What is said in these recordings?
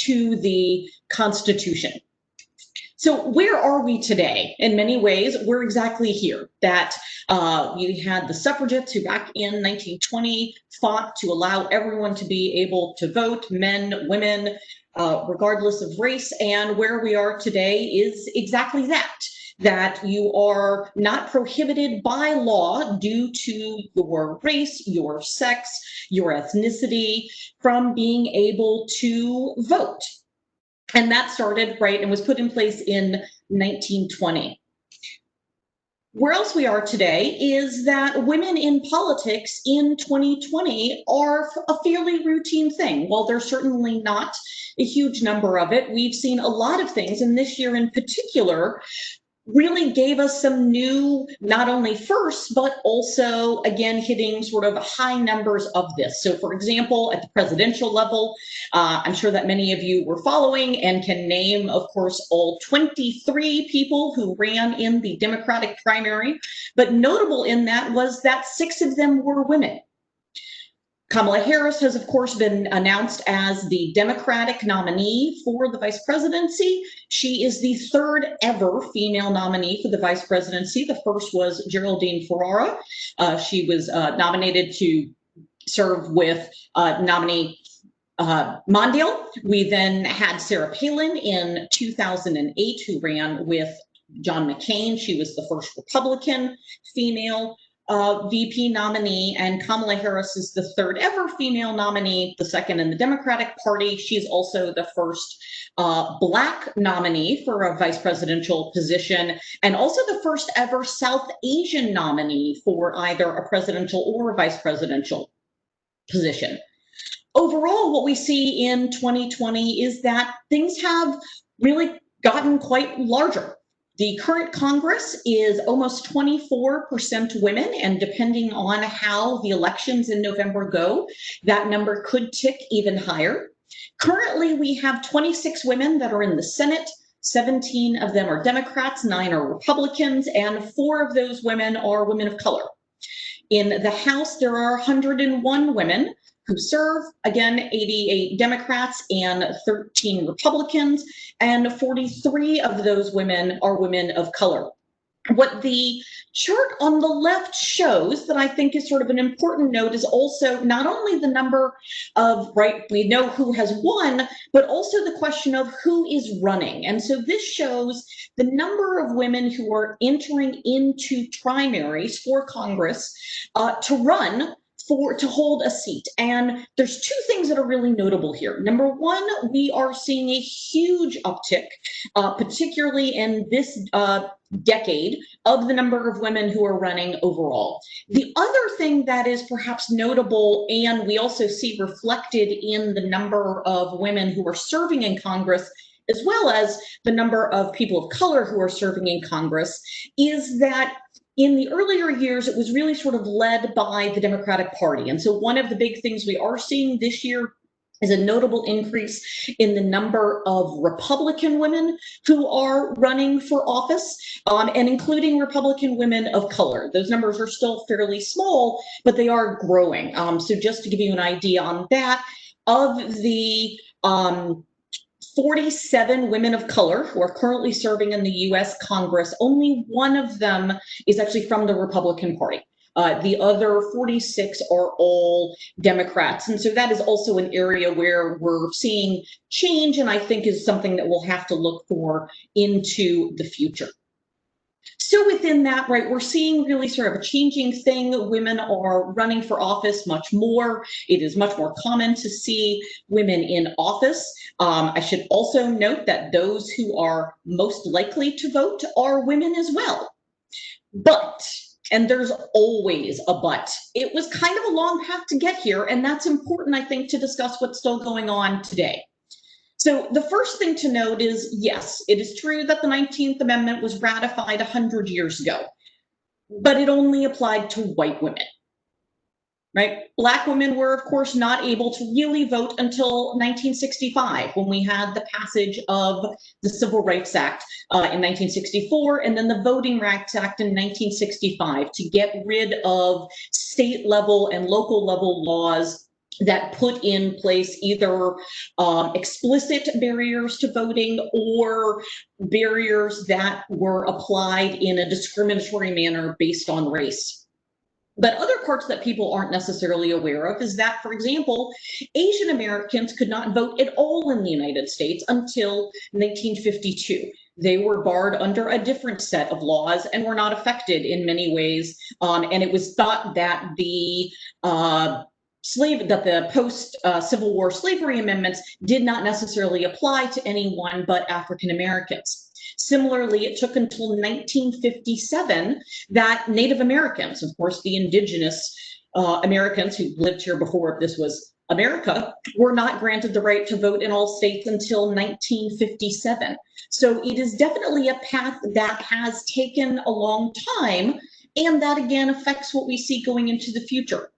to the Constitution. So where are we today? In many ways, we're exactly here. That you had the suffragettes who back in 1920 fought to allow everyone to be able to vote, men, women, regardless of race. And where we are today is exactly that you are not prohibited by law due to your race, your sex, your ethnicity from being able to vote. And that started, right, and was put in place in 1920. Where else we are today is that women in politics in 2020 are a fairly routine thing. While there's certainly not a huge number of it, we've seen a lot of things, and this year in particular really gave us some new, not only firsts, but also, again, hitting sort of high numbers of this. So for example, at the presidential level, I'm sure that many of you were following and can name, of course, all 23 people who ran in the Democratic primary. But notable in that was that 6 of them were women. Kamala Harris has, of course, been announced as the Democratic nominee for the vice presidency. She is the 3rd ever female nominee for the vice presidency. The first was Geraldine Ferrara. She was nominated to serve with nominee Mondale. We then had Sarah Palin in 2008, who ran with John McCain. She was the first Republican female VP nominee, and Kamala Harris is the 3rd ever female nominee, the 2nd in the Democratic Party. She's also the first Black nominee for a vice presidential position, and also the first ever South Asian nominee for either a presidential or a vice presidential position. Overall, what we see in 2020 is that things have really gotten quite larger. The current Congress is almost 24% women, and depending on how the elections in November go, that number could tick even higher. Currently, we have 26 women that are in the Senate. 17 of them are Democrats, 9 are Republicans, and 4 of those women are women of color. In the House, there are 101 women who serve, again, 88 Democrats and 13 Republicans, and 43 of those women are women of color. What the chart on the left shows that I think is sort of an important note is also not only the number of, right, we know who has won, but also the question of who is running. And so this shows the number of women who are entering into primaries for Congress to run to hold a seat. And there's 2 things that are really notable here. Number one, we are seeing a huge uptick, particularly in this decade, of the number of women who are running overall. The other thing that is perhaps notable, and we also see reflected in the number of women who are serving in Congress, as well as the number of people of color who are serving in Congress, is that in the earlier years, it was really sort of led by the Democratic Party. And so one of the big things we are seeing this year is a notable increase in the number of Republican women who are running for office, and including Republican women of color. Those numbers are still fairly small, but they are growing. So just to give you an idea on that, of the 47 women of color who are currently serving in the U.S. Congress, only 1 of them is actually from the Republican Party. The other 46 are all Democrats. And so that is also an area where we're seeing change, and I think is something that we'll have to look for into the future. So within that, right, we're seeing really sort of a changing thing. Women are running for office much more. It is much more common to see women in office. I should also note that those who are most likely to vote are women as well. But, and there's always a but, it was kind of a long path to get here, and that's important, I think, to discuss what's still going on today. So the first thing to note is, yes, it is true that the 19th Amendment was ratified 100 years ago, but it only applied to white women, right? Black women were, of course, not able to really vote until 1965, when we had the passage of the Civil Rights Act in 1964, and then the Voting Rights Act in 1965 to get rid of state level and local level laws that put in place either explicit barriers to voting or barriers that were applied in a discriminatory manner based on race. But other parts that people aren't necessarily aware of is that, for example, Asian Americans could not vote at all in the United States until 1952. They were barred under a different set of laws and were not affected in many ways. And it was thought that the post-Civil War slavery amendments did not necessarily apply to anyone but African Americans. Similarly, it took until 1957 that Native Americans, of course, the indigenous Americans who lived here before this was America, were not granted the right to vote in all states until 1957. So it is definitely a path that has taken a long time, and that again affects what we see going into the future.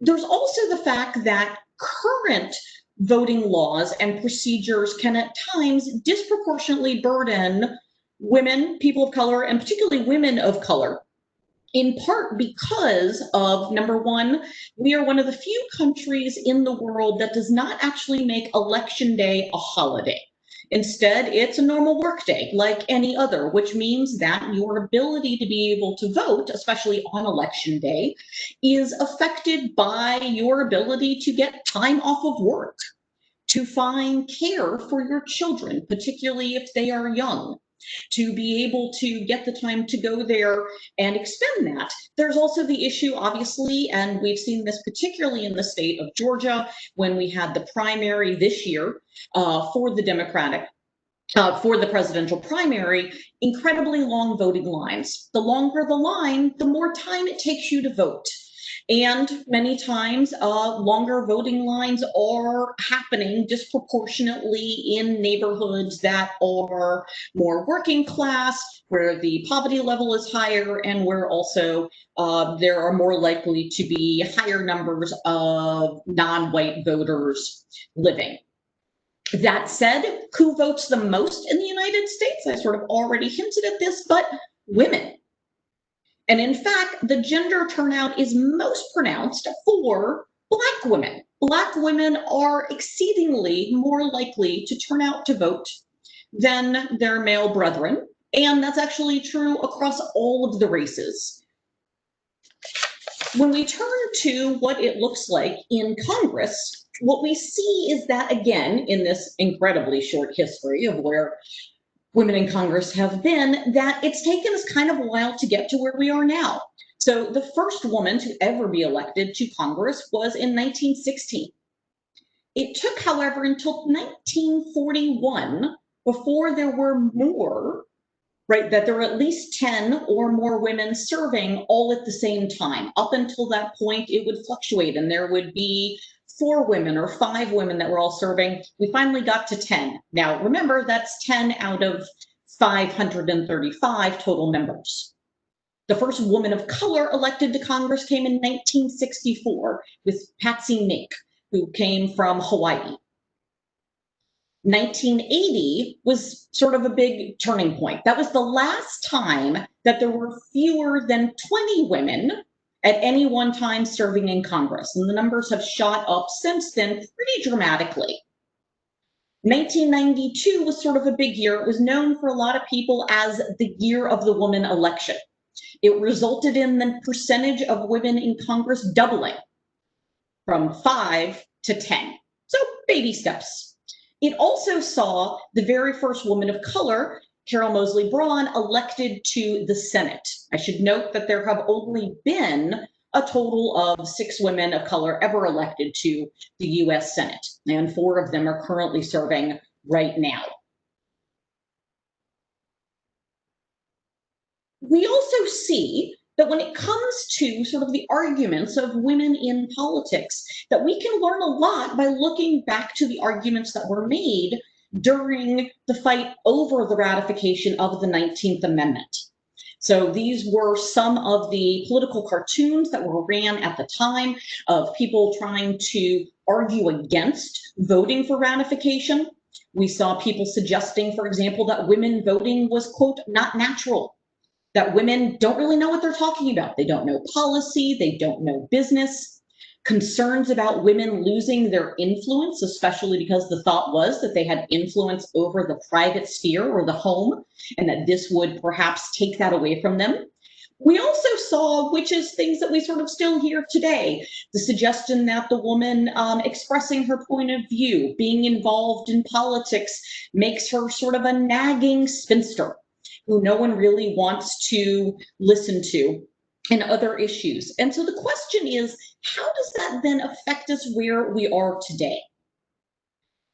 There's also the fact that current voting laws and procedures can at times disproportionately burden women, people of color, and particularly women of color, in part because of, number one, we are one of the few countries in the world that does not actually make Election Day a holiday. Instead, it's a normal workday like any other, which means that your ability to be able to vote, especially on Election Day, is affected by your ability to get time off of work, to find care for your children, particularly if they are young, to be able to get the time to go there and expend that. There's also the issue, obviously, and we've seen this particularly in the state of Georgia when we had the primary this year for the presidential primary, incredibly long voting lines. The longer the line, the more time it takes you to vote. And many times, longer voting lines are happening disproportionately in neighborhoods that are more working class, where the poverty level is higher, and where also there are more likely to be higher numbers of non-white voters living. That said, who votes the most in the United States? I sort of already hinted at this, but women. And in fact, the gender turnout is most pronounced for Black women. Black women are exceedingly more likely to turn out to vote than their male brethren. And that's actually true across all of the races. When we turn to what it looks like in Congress, what we see is that, again, in this incredibly short history of where women in Congress have been, that it's taken us kind of a while to get to where we are now. So the first woman to ever be elected to Congress was in 1916. It took, however, until 1941 before there were more, right, that there were at least 10 or more women serving all at the same time. Up until that point, it would fluctuate, and there would be 4 women or 5 women that were all serving. We finally got to 10. Now, remember, that's 10 out of 535 total members. The first woman of color elected to Congress came in 1964 with Patsy Mink, who came from Hawaii. 1980 was sort of a big turning point. That was the last time that there were fewer than 20 women at any one time serving in Congress, and the numbers have shot up since then pretty dramatically. 1992 was sort of a big year. It was known for a lot of people as the year of the woman election. It resulted in the percentage of women in Congress doubling from 5 to 10. So baby steps. It also saw the very first woman of color, Carol Moseley Braun, elected to the Senate. I should note that there have only been a total of 6 women of color ever elected to the US Senate, and 4 of them are currently serving right now. We also see that when it comes to sort of the arguments of women in politics, that we can learn a lot by looking back to the arguments that were made during the fight over the ratification of the 19th Amendment. So these were some of the political cartoons that were ran at the time of people trying to argue against voting for ratification. We saw people suggesting, for example, that women voting was, quote, not natural, that women don't really know what they're talking about. They don't know policy, they don't know business. concerns about women losing their influence, especially because the thought was that they had influence over the private sphere or the home, and that this would perhaps take that away from them. We also saw, which is things that we sort of still hear today, the suggestion that the woman expressing her point of view, being involved in politics, makes her sort of a nagging spinster who no one really wants to listen to, and other issues. And so the question is, how does that then affect us where we are today?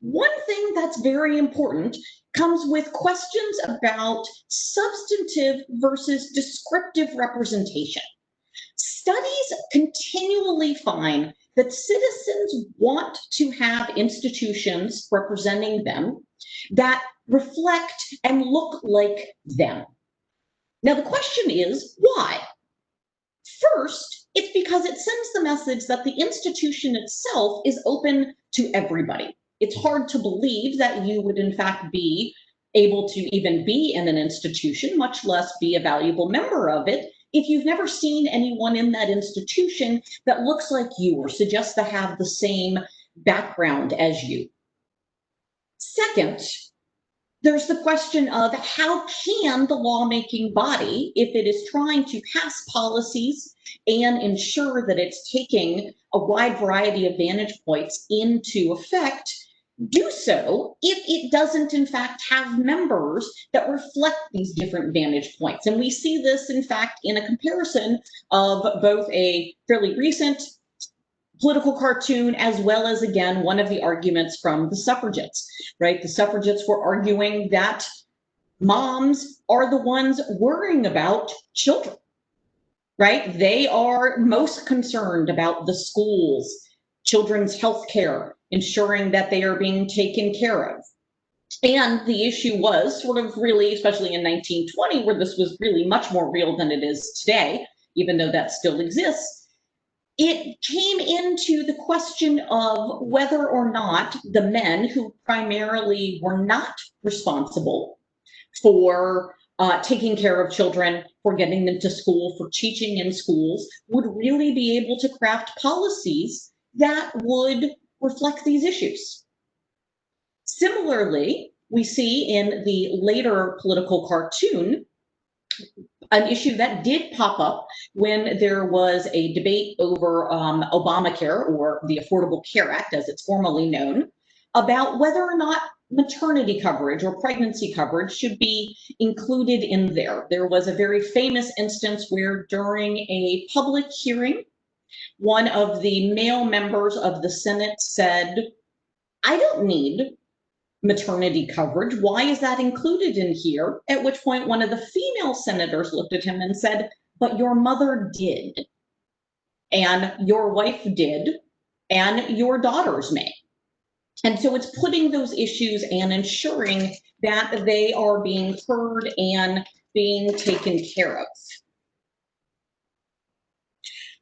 One thing that's very important comes with questions about substantive versus descriptive representation. Studies continually find that citizens want to have institutions representing them that reflect and look like them. Now, the question is, why? First, it's because it sends the message that the institution itself is open to everybody. It's hard to believe that you would, in fact, be able to even be in an institution, much less be a valuable member of it, if you've never seen anyone in that institution that looks like you or suggests to have the same background as you. Second, there's the question of how can the lawmaking body, if it is trying to pass policies and ensure that it's taking a wide variety of vantage points into effect, do so if it doesn't in fact have members that reflect these different vantage points. And we see this in fact in a comparison of both a fairly recent political cartoon, as well as, again, one of the arguments from the suffragettes, right? The suffragettes were arguing that moms are the ones worrying about children, right? They are most concerned about the schools, children's health care, ensuring that they are being taken care of. And the issue was sort of really, especially in 1920, where this was really much more real than it is today, even though that still exists, it came into the question of whether or not the men who primarily were not responsible for taking care of children, for getting them to school, for teaching in schools, would really be able to craft policies that would reflect these issues. Similarly, we see in the later political cartoon an issue that did pop up when there was a debate over Obamacare, or the Affordable Care Act as it's formally known, about whether or not maternity coverage or pregnancy coverage should be included in there. There was a very famous instance where during a public hearing, one of the male members of the Senate said, "I don't need maternity coverage. Why is that included in here?" At which point one of the female senators looked at him and said, "But your mother did, and your wife did, and your daughters may." And so it's putting those issues and ensuring that they are being heard and being taken care of.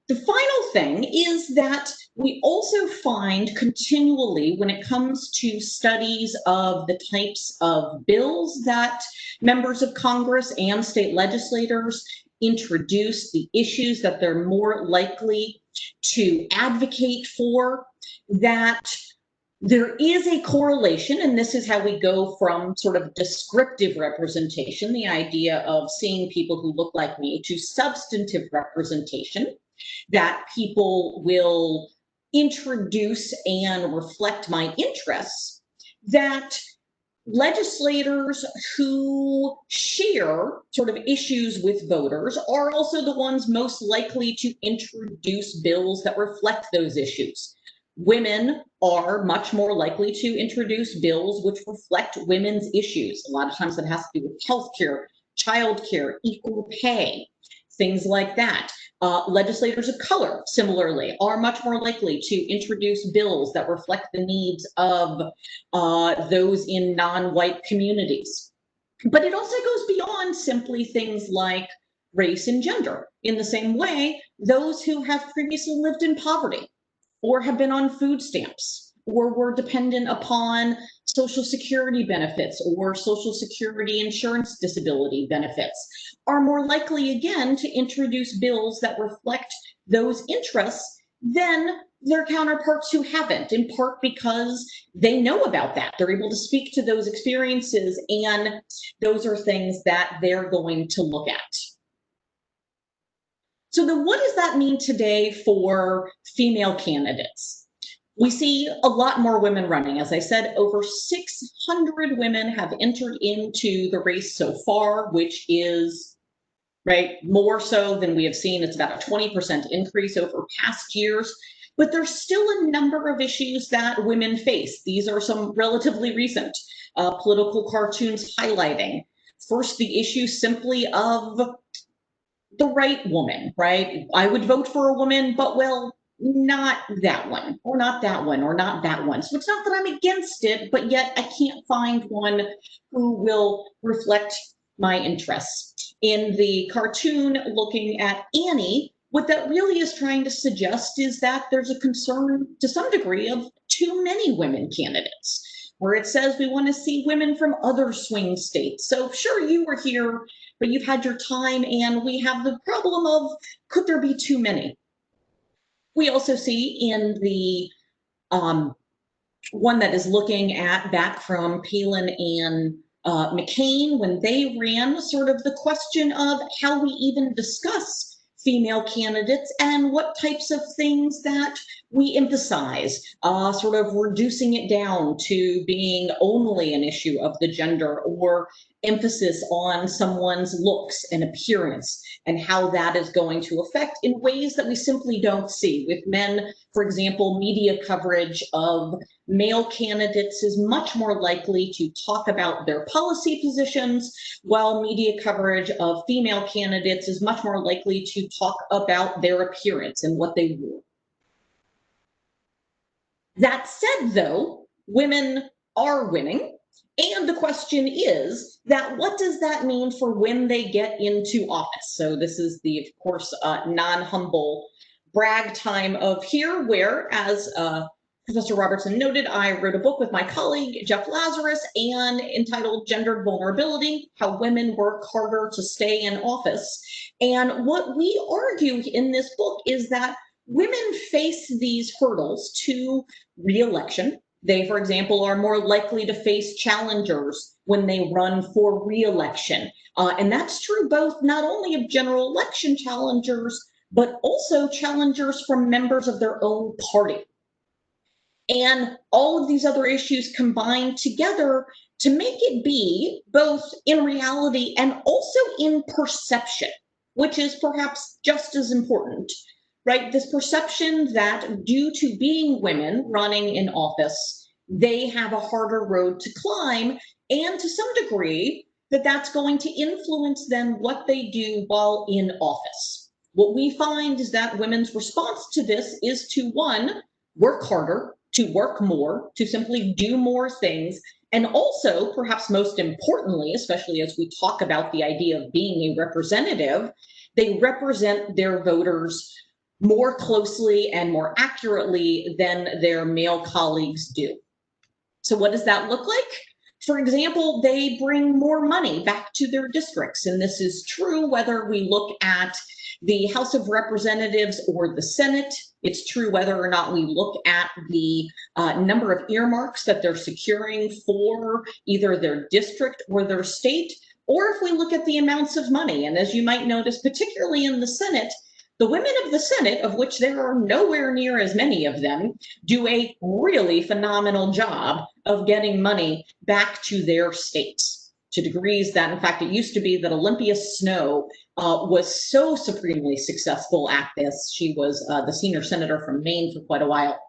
The final thing is that we also find continually, when it comes to studies of the types of bills that members of Congress and state legislators introduce, the issues that they're more likely to advocate for, that there is a correlation, and this is how we go from sort of descriptive representation, the idea of seeing people who look like me, to substantive representation, that people will introduce and reflect my interests, that legislators who share sort of issues with voters are also the ones most likely to introduce bills that reflect those issues. Women are much more likely to introduce bills which reflect women's issues. A lot of times that has to do with healthcare, childcare, equal pay, things like that. Legislators of color, similarly, are much more likely to introduce bills that reflect the needs of those in non-white communities. But it also goes beyond simply things like race and gender. In the same way, those who have previously lived in poverty, or have been on food stamps, or were dependent upon Social Security benefits or Social Security insurance disability benefits, are more likely again to introduce bills that reflect those interests than their counterparts who haven't, in part because they know about that. They're able to speak to those experiences, and those are things that they're going to look at. So then what does that mean today for female candidates? We see a lot more women running. As I said, over 600 women have entered into the race so far, which is more so than we have seen. It's about a 20% increase over past years. But there's still a number of issues that women face. These are some relatively recent political cartoons highlighting. First, the issue simply of the right woman, right? I would vote for a woman, but well, not that one, or not that one, or not that one. So it's not that I'm against it, but yet I can't find one who will reflect my interests. In the cartoon looking at Annie, what that really is trying to suggest is that there's a concern to some degree of too many women candidates, where it says we want to see women from other swing states. So sure, you were here, but you've had your time, and we have the problem of, could there be too many? We also see in the one that is looking at back from Palin and McCain, when they ran, sort of the question of how we even discuss female candidates and what types of things that we emphasize, sort of reducing it down to being only an issue of the gender, or emphasis on someone's looks and appearance, and how that is going to affect in ways that we simply don't see. With men, for example, media coverage of male candidates is much more likely to talk about their policy positions, while media coverage of female candidates is much more likely to talk about their appearance and what they wore. That said, though, women are winning. And the question is that what does that mean for when they get into office? So this is the, of course, non-humble brag time of here, where, as Professor Robertson noted, I wrote a book with my colleague, Jeff Lazarus, and entitled Gendered Vulnerability, How Women Work Harder to Stay in Office. And what we argue in this book is that women face these hurdles to re-election. They, for example, are more likely to face challengers when they run for re-election. And that's true both not only of general election challengers, but also challengers from members of their own party. And all of these other issues combined together to make it be both in reality and also in perception, which is perhaps just as important, right? This perception that due to being women running in office, they have a harder road to climb, and to some degree that that's going to influence then what they do while in office. What we find is that women's response to this is to, one, work harder, to work more, to simply do more things, and also, perhaps most importantly, especially as we talk about the idea of being a representative, they represent their voters more closely and more accurately than their male colleagues do. So what does that look like? For example, they bring more money back to their districts, and this is true whether we look at the House of Representatives or the Senate. It's true whether or not we look at the number of earmarks that they're securing for either their district or their state, or if we look at the amounts of money. And as you might notice, particularly in the Senate, the women of the Senate, of which there are nowhere near as many of them, do a really phenomenal job of getting money back to their states, to degrees that, in fact, it used to be that Olympia Snowe was so supremely successful at this. She was the senior senator from Maine for quite a while.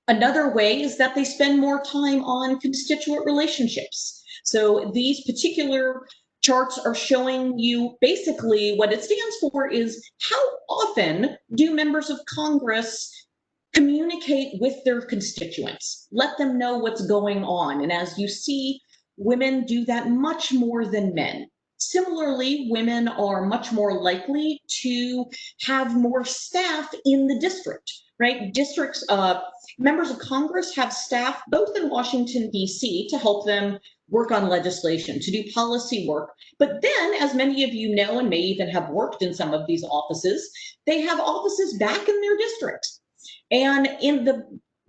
Another way is that they spend more time on constituent relationships. So these particular charts are showing you basically what it stands for is how often do members of Congress communicate with their constituents, let them know what's going on. And as you see, women do that much more than men. Similarly, women are much more likely to have more staff in the district, right? Districts, members of Congress have staff both in Washington, D.C. to help them work on legislation, to do policy work. But then, as many of you know, and may even have worked in some of these offices, they have offices back in their districts. And in the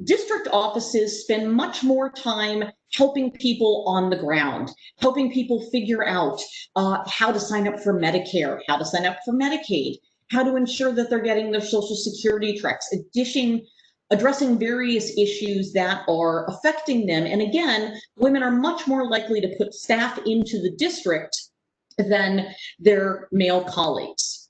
district offices spend much more time helping people on the ground, helping people figure out how to sign up for Medicare, how to sign up for Medicaid, how to ensure that they're getting their Social Security checks, addressing various issues that are affecting them. And again, women are much more likely to put staff into the district than their male colleagues.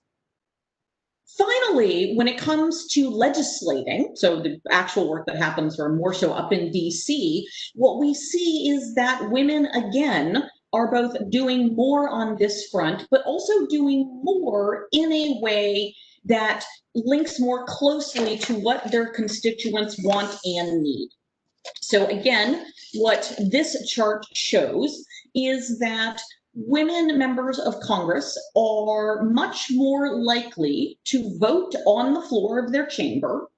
Finally, when it comes to legislating, so the actual work that happens are more so up in DC, what we see is that women, again, are both doing more on this front, but also doing more in a way that links more closely to what their constituents want and need. So again, what this chart shows is that women members of Congress are much more likely to vote on the floor of their chamber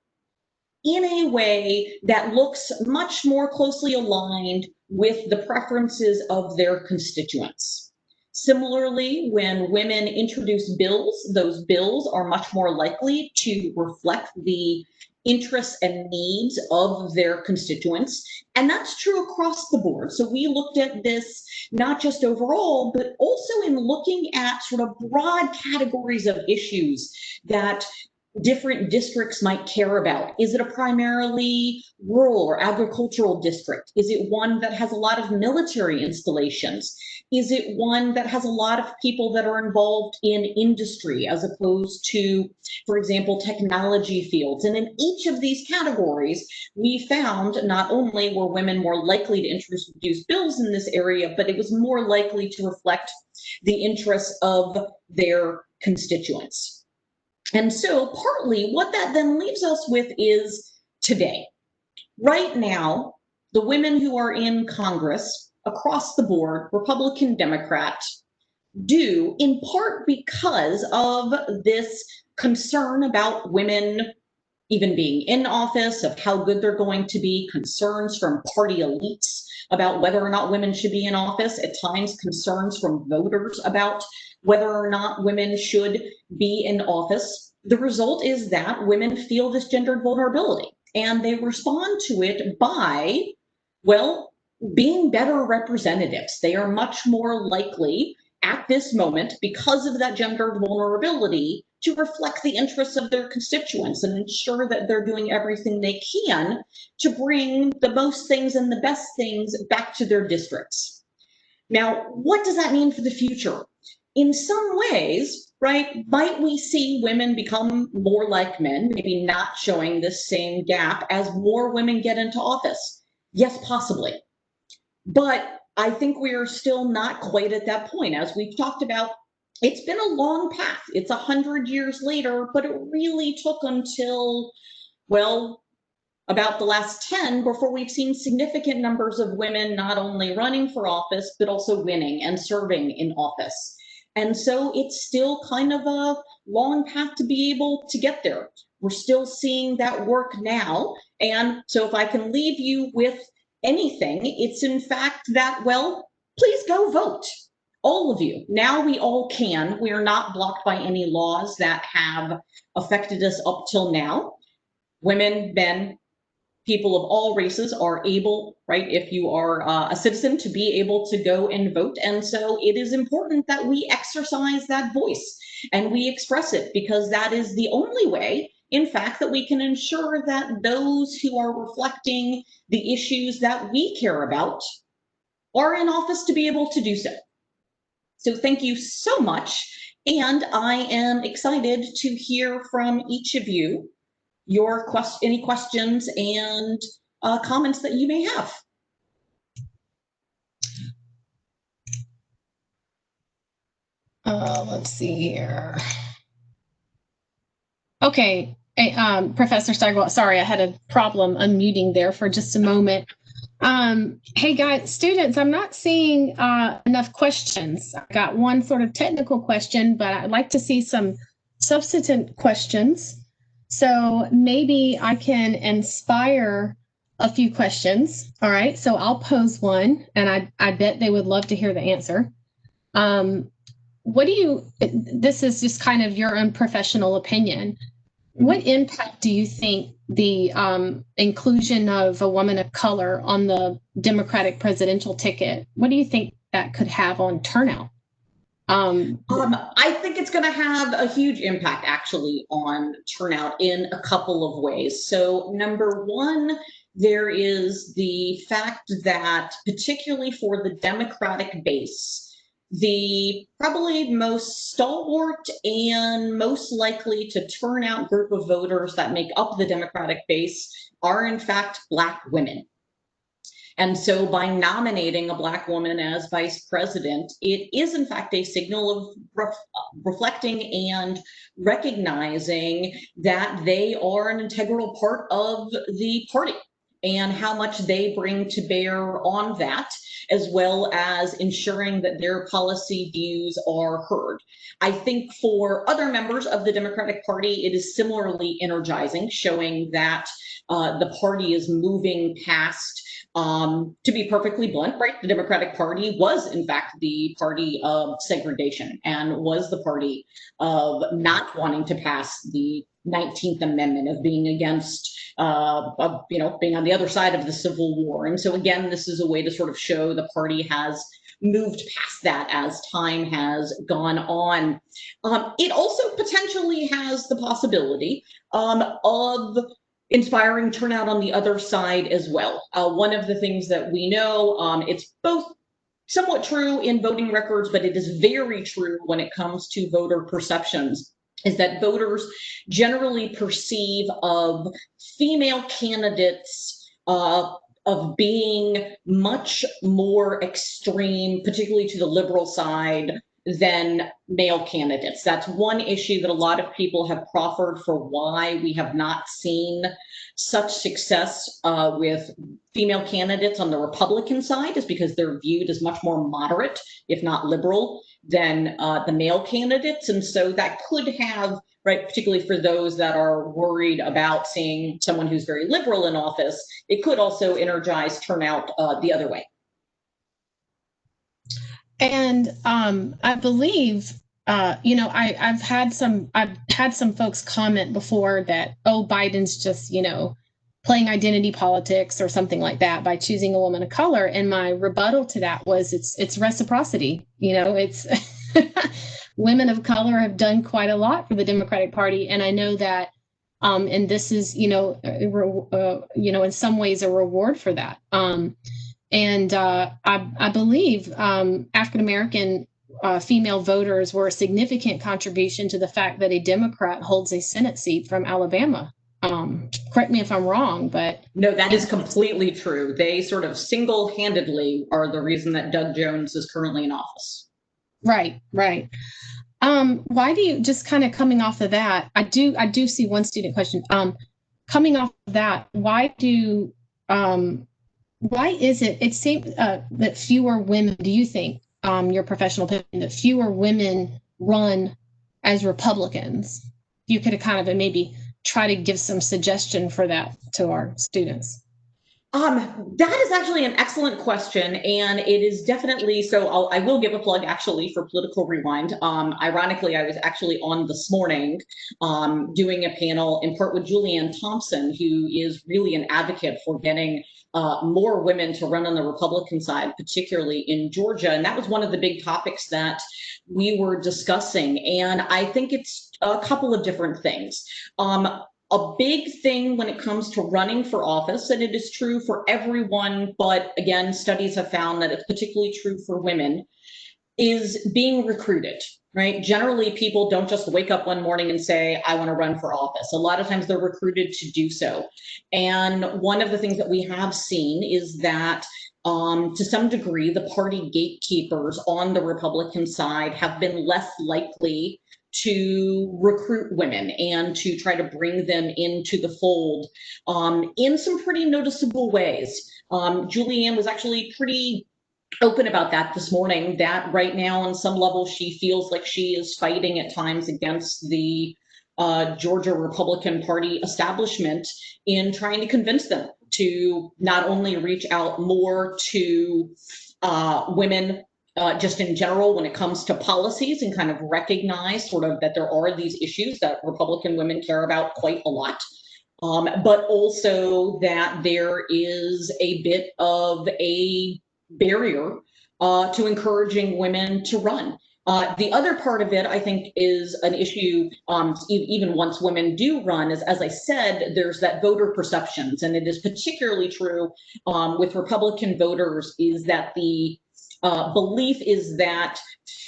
in a way that looks much more closely aligned with the preferences of their constituents. Similarly, when women introduce bills, those bills are much more likely to reflect the interests and needs of their constituents. And that's true across the board. So we looked at this not just overall, but also in looking at sort of broad categories of issues that different districts might care about. Is it a primarily rural or agricultural district? Is it one that has a lot of military installations? Is it one that has a lot of people that are involved in industry as opposed to, for example, technology fields? And in each of these categories, we found not only were women more likely to introduce bills in this area, but it was more likely to reflect the interests of their constituents. And so partly what that then leaves us with is today. Right now, the women who are in Congress across the board, Republican, Democrat, do in part because of this concern about women even being in office, of how good they're going to be, concerns from party elites about whether or not women should be in office, at times concerns from voters about whether or not women should be in office. The result is that women feel this gendered vulnerability, and they respond to it by, well, being better representatives. They are much more likely at this moment, because of that gendered vulnerability, to reflect the interests of their constituents and ensure that they're doing everything they can to bring the most things and the best things back to their districts. Now, what does that mean for the future? In some ways, right, might we see women become more like men, maybe not showing this same gap as more women get into office? Yes, possibly. But I think we are still not quite at that point. As we've talked about, it's been a long path. It's 100 years later, but it really took until, well, about the last 10 before we've seen significant numbers of women not only running for office, but also winning and serving in office. And so it's still kind of a long path to be able to get there. We're still seeing that work now. And so if I can leave you with anything, it's in fact that, well, please go vote. All of you. Now we all can. We are not blocked by any laws that have affected us up till now. Women, men, people of all races are able, right, if you are a citizen, to be able to go and vote. And so it is important that we exercise that voice and we express it, because that is the only way, in fact, that we can ensure that those who are reflecting the issues that we care about are in office to be able to do so. So thank you so much. And I am excited to hear from each of you any questions and comments that you may have. Let's see here. Okay, Professor Steigerwalt, sorry, I had a problem unmuting there for just a moment. Hey guys, students, I'm not seeing enough questions. I got one sort of technical question, but I'd like to see some substantive questions. So maybe I can inspire a few questions. All right, so I'll pose one, and I bet they would love to hear the answer. What do you, this is just kind of your own professional opinion. What impact do you think the inclusion of a woman of color on the Democratic presidential ticket, what do you think that could have on turnout? I think it's going to have a huge impact actually on turnout in a couple of ways. So number one, there is the fact that particularly for the Democratic base, the probably most stalwart and most likely to turn out group of voters that make up the Democratic base are in fact Black women. And so by nominating a Black woman as vice president, it is in fact a signal of reflecting and recognizing that they are an integral part of the party and how much they bring to bear on that, as well as ensuring that their policy views are heard. I think for other members of the Democratic Party, it is similarly energizing, showing that the party is moving past, to be perfectly blunt, right, the Democratic Party was in fact the party of segregation and was the party of not wanting to pass the 19th Amendment, of being against, being on the other side of the Civil War. And so again, this is a way to sort of show the party has moved past that as time has gone on. It also potentially has the possibility of inspiring turnout on the other side as well. One of the things that we know, it's both somewhat true in voting records, but it is very true when it comes to voter perceptions, is that voters generally perceive of female candidates of being much more extreme, particularly to the liberal side, than male candidates. That's one issue that a lot of people have proffered for why we have not seen such success with female candidates on the Republican side, is because they're viewed as much more moderate, if not liberal, than the male candidates. And so that could have, right, particularly for those that are worried about seeing someone who's very liberal in office, it could also energize turnout the other way. And I believe, I've had some folks comment before that, oh, Biden's just, playing identity politics or something like that by choosing a woman of color. And my rebuttal to that was it's reciprocity. It's women of color have done quite a lot for the Democratic Party. And I know that, and this is, in some ways a reward for that. And I believe African-American female voters were a significant contribution to the fact that a Democrat holds a Senate seat from Alabama. Correct me if I'm wrong, but... No, that is completely true. They sort of single-handedly are the reason that Doug Jones is currently in office. Right. Why do you, just kind of coming off of that, I do see one student question. Coming off of that, why is it seems that fewer women, do you think, your professional opinion, that fewer women run as Republicans? You could kind of maybe try to give some suggestion for that to our students. That is actually an excellent question, and it is definitely, so I will give a plug actually for Political Rewind. Ironically, I was actually on this morning doing a panel in part with Julianne Thompson, who is really an advocate for getting more women to run on the Republican side, particularly in Georgia. And that was one of the big topics that we were discussing. And I think it's a couple of different things. A big thing when it comes to running for office, and it is true for everyone, but again, studies have found that it's particularly true for women, is being recruited, right? Generally, people don't just wake up one morning and say, I want to run for office. A lot of times they're recruited to do so. And one of the things that we have seen is that to some degree, the party gatekeepers on the Republican side have been less likely to recruit women and to try to bring them into the fold in some pretty noticeable ways. Julianne was actually pretty open about that this morning, that right now on some level she feels like she is fighting at times against the Georgia Republican Party establishment in trying to convince them to not only reach out more to women just in general when it comes to policies and kind of recognize sort of that there are these issues that Republican women care about quite a lot. But also that there is a bit of a barrier to encouraging women to run. The other part of it, I think, is an issue even once women do run, is, as I said, there's that voter perceptions. And it is particularly true with Republican voters, is that the belief is that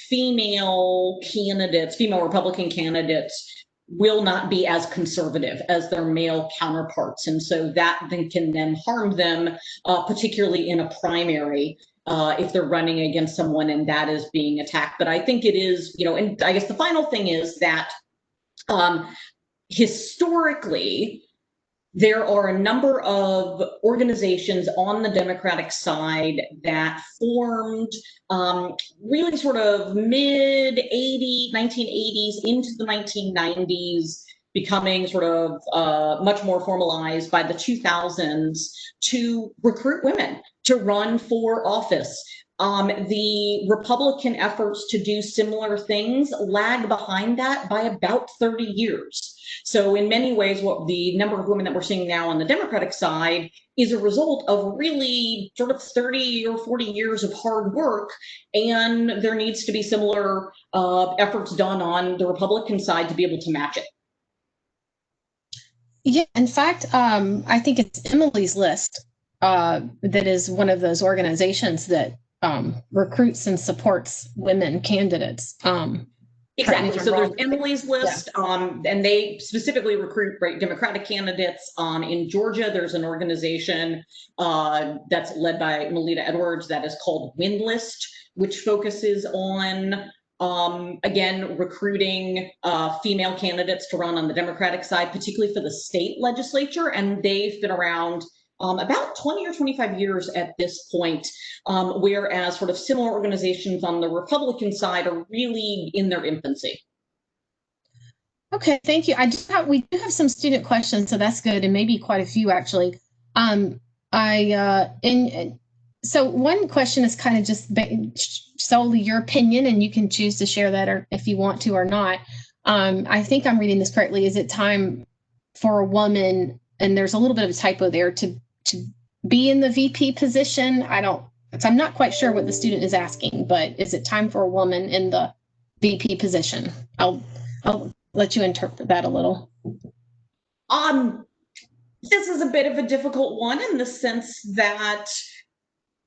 female Republican candidates will not be as conservative as their male counterparts. And so that then can then harm them, particularly in a primary, if they're running against someone and that is being attacked. But I think it is, and I guess the final thing is that historically, there are a number of organizations on the Democratic side that formed really sort of mid-1980s into the 1990s, becoming sort of much more formalized by the 2000s to recruit women to run for office. The Republican efforts to do similar things lag behind that by about 30 years. So in many ways, what the number of women that we're seeing now on the Democratic side is a result of really sort of 30 or 40 years of hard work. And there needs to be similar efforts done on the Republican side to be able to match it. Yeah, in fact, I think it's Emily's List that is one of those organizations that recruits and supports women candidates. Exactly. So there's Emily's List, and they specifically recruit Democratic candidates. In Georgia, there's an organization that's led by Melita Edwards that is called Windlist, which focuses on, again, recruiting female candidates to run on the Democratic side, particularly for the state legislature. And they've been around about 20 or 25 years at this point, whereas sort of similar organizations on the Republican side are really in their infancy. Okay, thank you. We do have some student questions, so that's good, and maybe quite a few actually. So one question is kind of just solely your opinion, and you can choose to share that or if you want to or not. I think I'm reading this correctly. Is it time for a woman, and there's a little bit of a typo there, to be in the VP position? I'm not quite sure what the student is asking, but is it time for a woman in the VP position? I'll let you interpret that a little. This is a bit of a difficult one in the sense that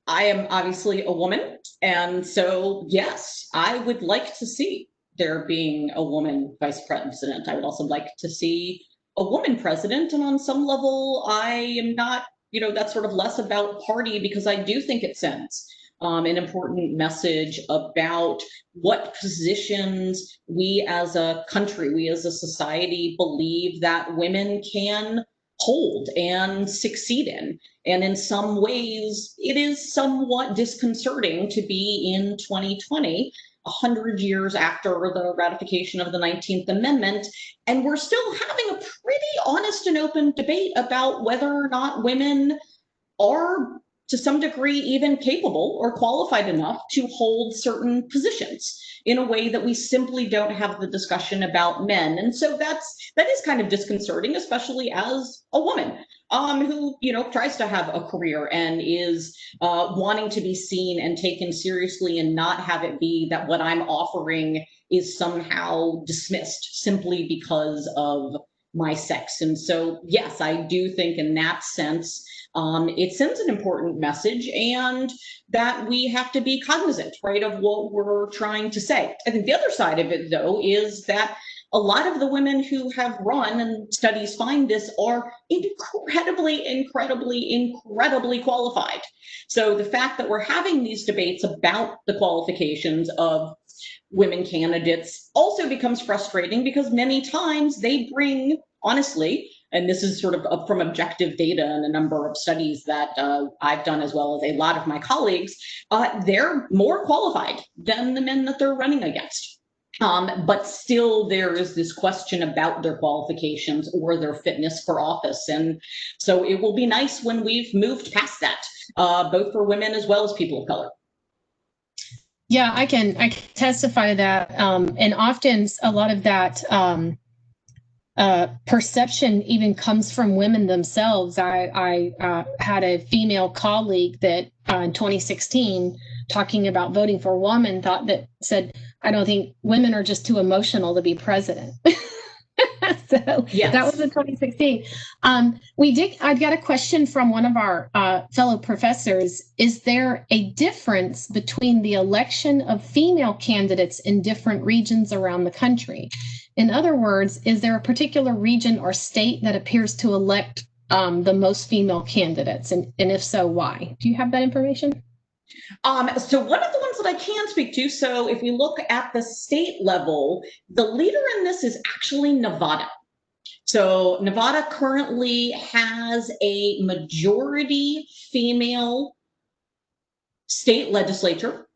I am obviously a woman. And so, yes, I would like to see there being a woman vice president. I would also like to see a woman president. And on some level, I am not, that's sort of less about party, because I do think it sends an important message about what positions we as a country, we as a society believe that women can hold and succeed in. And in some ways, it is somewhat disconcerting to be in 2020, 100 years after the ratification of the 19th Amendment, and we're still having a pretty honest and open debate about whether or not women are, to some degree, even capable or qualified enough to hold certain positions in a way that we simply don't have the discussion about men. And so that is kind of disconcerting, especially as a woman who, tries to have a career and is wanting to be seen and taken seriously, and not have it be that what I'm offering is somehow dismissed simply because of my sex. And so, yes, I do think in that sense, it sends an important message, and that we have to be cognizant, right, of what we're trying to say. I think the other side of it, though, is that a lot of the women who have run, and studies find this, are incredibly qualified. So the fact that we're having these debates about the qualifications of women candidates also becomes frustrating, because many times they bring, honestly, and this is sort of from objective data and a number of studies that I've done, as well as a lot of my colleagues, they're more qualified than the men that they're running against. But still, there is this question about their qualifications or their fitness for office. And so it will be nice when we've moved past that, both for women as well as people of color. Yeah, I can testify to that. And often a lot of that perception even comes from women themselves. I had a female colleague that in 2016, talking about voting for a woman, said, I don't think women are just too emotional to be president. So yes. That was in 2016. I got a question from one of our fellow professors. Is there a difference between the election of female candidates in different regions around the country? In other words, is there a particular region or state that appears to elect the most female candidates? And if so, why? Do you have that information? So one of the ones that I can speak to, so if we look at the state level, the leader in this is actually Nevada. So Nevada currently has a majority female state legislature.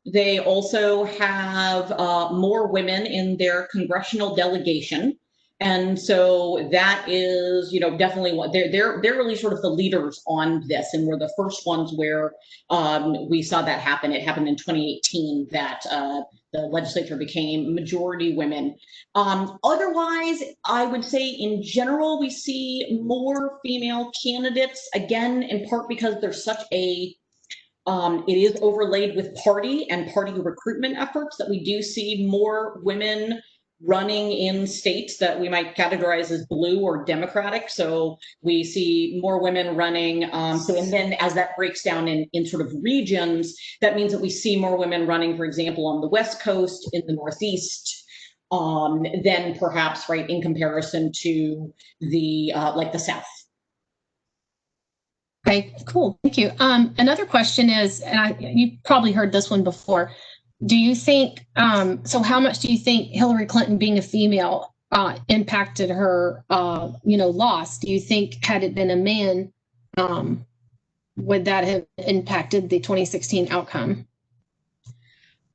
They also have more women in their congressional delegation. And so that is, definitely what they're really sort of the leaders on this. And we're the first ones where we saw that happen. It happened in 2018 that the legislature became majority women. Otherwise, I would say in general, we see more female candidates, again, in part because there's such a it is overlaid with party and party recruitment efforts that we do see more women running in states that we might categorize as blue or Democratic. So we see more women running. And then as that breaks down in sort of regions, that means that we see more women running, for example, on the West Coast, in the Northeast, than perhaps, right, in comparison to the like the South. Okay, cool. Thank you. Another question is, and you probably heard this one before. Do you think, so how much do you think Hillary Clinton being a female impacted her, loss? Do you think had it been a man, would that have impacted the 2016 outcome?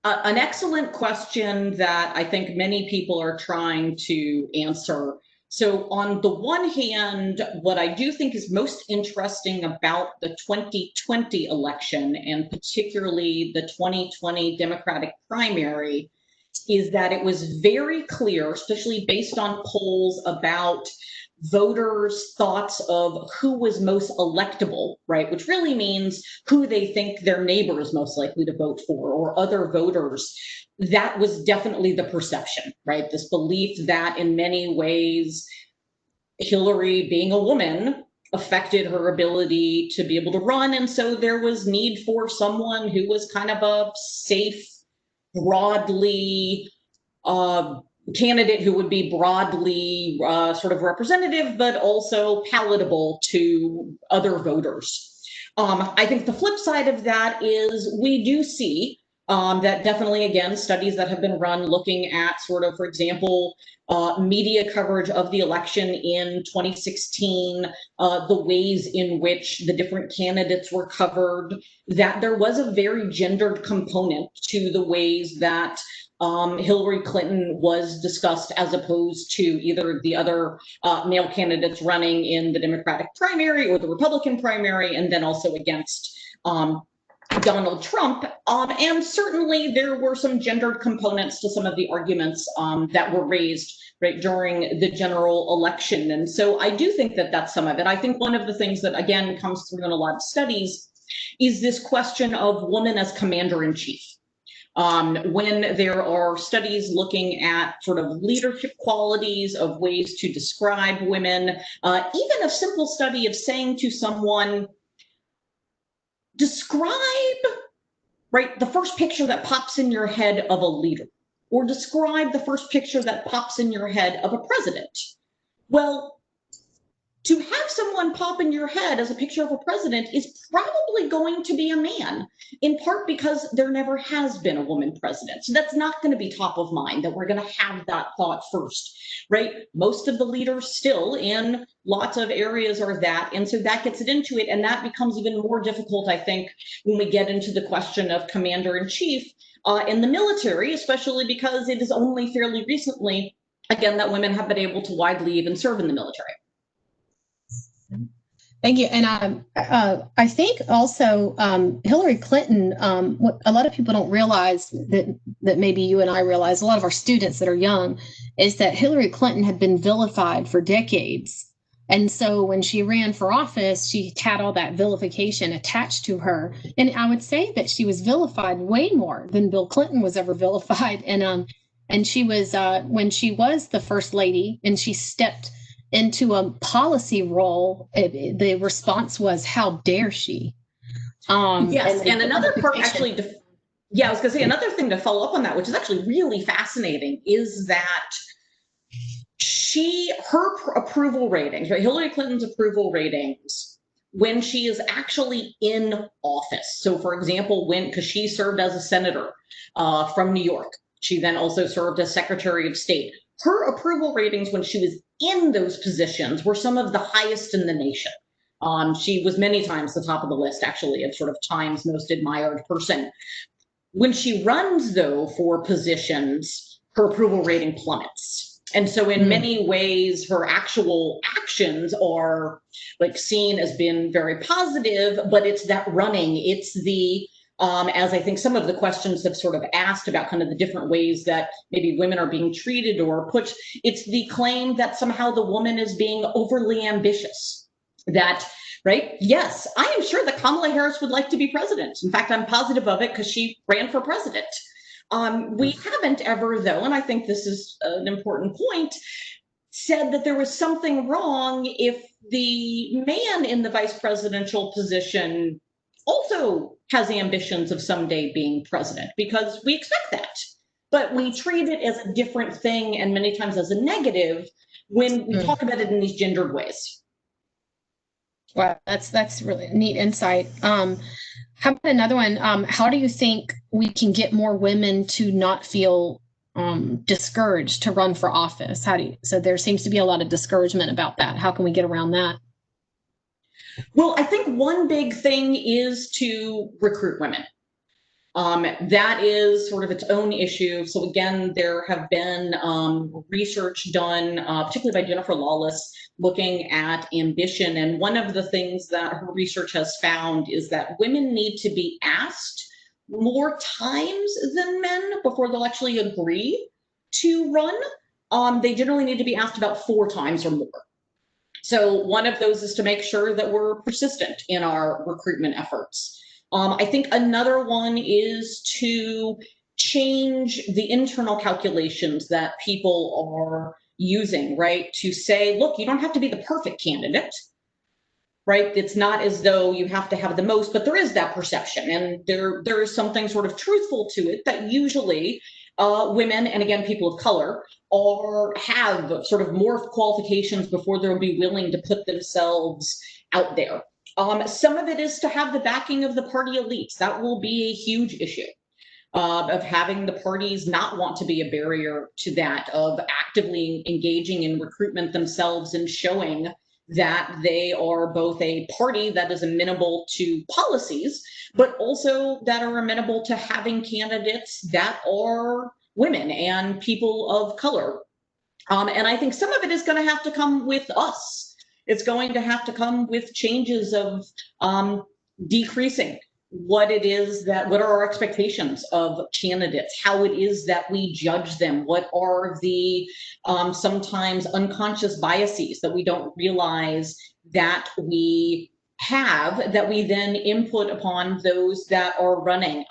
An excellent question that I think many people are trying to answer. So on the one hand, what I do think is most interesting about the 2020 election, and particularly the 2020 Democratic primary, is that it was very clear, especially based on polls about voters' thoughts of who was most electable, right? Which really means who they think their neighbor is most likely to vote for, or other voters. That was definitely the perception, right? This belief that in many ways, Hillary, being a woman, affected her ability to be able to run. And so there was need for someone who was kind of a safe, broadly candidate who would be broadly sort of representative, but also palatable to other voters. I think the flip side of that is we do see that definitely, again, studies that have been run looking at sort of, for example, media coverage of the election in 2016, the ways in which the different candidates were covered, that there was a very gendered component to the ways that Hillary Clinton was discussed as opposed to either the other male candidates running in the Democratic primary or the Republican primary, and then also against Donald Trump. And certainly there were some gendered components to some of the arguments that were raised right during the general election. And so I do think that that's some of it. I think one of the things that, again, comes through in a lot of studies is this question of woman as commander-in-chief. When there are studies looking at sort of leadership qualities, of ways to describe women, even a simple study of saying to someone, describe, right, the first picture that pops in your head of a leader, or describe the first picture that pops in your head of a president. Well, to have someone pop in your head as a picture of a president is probably going to be a man, in part because there never has been a woman president. So that's not going to be top of mind, that we're going to have that thought first, right? Most of the leaders still in lots of areas are that. And so that gets it into it. And that becomes even more difficult, I think, when we get into the question of commander-in-chief in the military, especially because it is only fairly recently, again, that women have been able to widely even serve in the military. Thank you. And I think also Hillary Clinton, what a lot of people don't realize that maybe you and I realize, a lot of our students that are young, is that Hillary Clinton had been vilified for decades. And so when she ran for office, she had all that vilification attached to her. And I would say that she was vilified way more than Bill Clinton was ever vilified. And she was, when she was the first lady and she stepped into a policy role, the response was, how dare she? Yes, and another part actually, I was going to say another thing to follow up on that, which is actually really fascinating, is that her approval ratings, right? Hillary Clinton's approval ratings, when she is actually in office. So for example, because she served as a senator from New York, she then also served as Secretary of State. Her approval ratings when she was in those positions were some of the highest in the nation. She was many times the top of the list, actually, of sort of Time's most admired person. When she runs, though, for positions, her approval rating plummets. And so in many ways, her actual actions are like seen as being very positive, but it's that running, it's the as I think some of the questions have sort of asked about kind of the different ways that maybe women are being treated or put, it's the claim that somehow the woman is being overly ambitious. That, right? Yes, I am sure that Kamala Harris would like to be president. In fact, I'm positive of it because she ran for president. We haven't ever, though, and I think this is an important point, said that there was something wrong if the man in the vice presidential position also has ambitions of someday being president, because we expect that. But we treat it as a different thing and many times as a negative when we talk about it in these gendered ways. Wow, that's really neat insight. How about another one? How do you think we can get more women to not feel discouraged to run for office? So there seems to be a lot of discouragement about that. How can we get around that? Well, I think one big thing is to recruit women. That is sort of its own issue. So again, there have been research done, particularly by Jennifer Lawless, looking at ambition. And one of the things that her research has found is that women need to be asked more times than men before they'll actually agree to run. They generally need to be asked about 4 times or more. So one of those is to make sure that we're persistent in our recruitment efforts. I think another one is to change the internal calculations that people are using, right? To say, look, you don't have to be the perfect candidate, right? It's not as though you have to have the most, but there is that perception. And there is something sort of truthful to it that usually women, and again, people of color, have sort of more qualifications before they'll be willing to put themselves out there. Some of it is to have the backing of the party elites. That will be a huge issue of having the parties not want to be a barrier to that, of actively engaging in recruitment themselves and showing that they are both a party that is amenable to policies, but also that are amenable to having candidates that are women and people of color. And I think some of it is going to have to come with us. It's going to have to come with changes of decreasing what are our expectations of candidates, how it is that we judge them, what are the sometimes unconscious biases that we don't realize that we have, that we then input upon those that are running.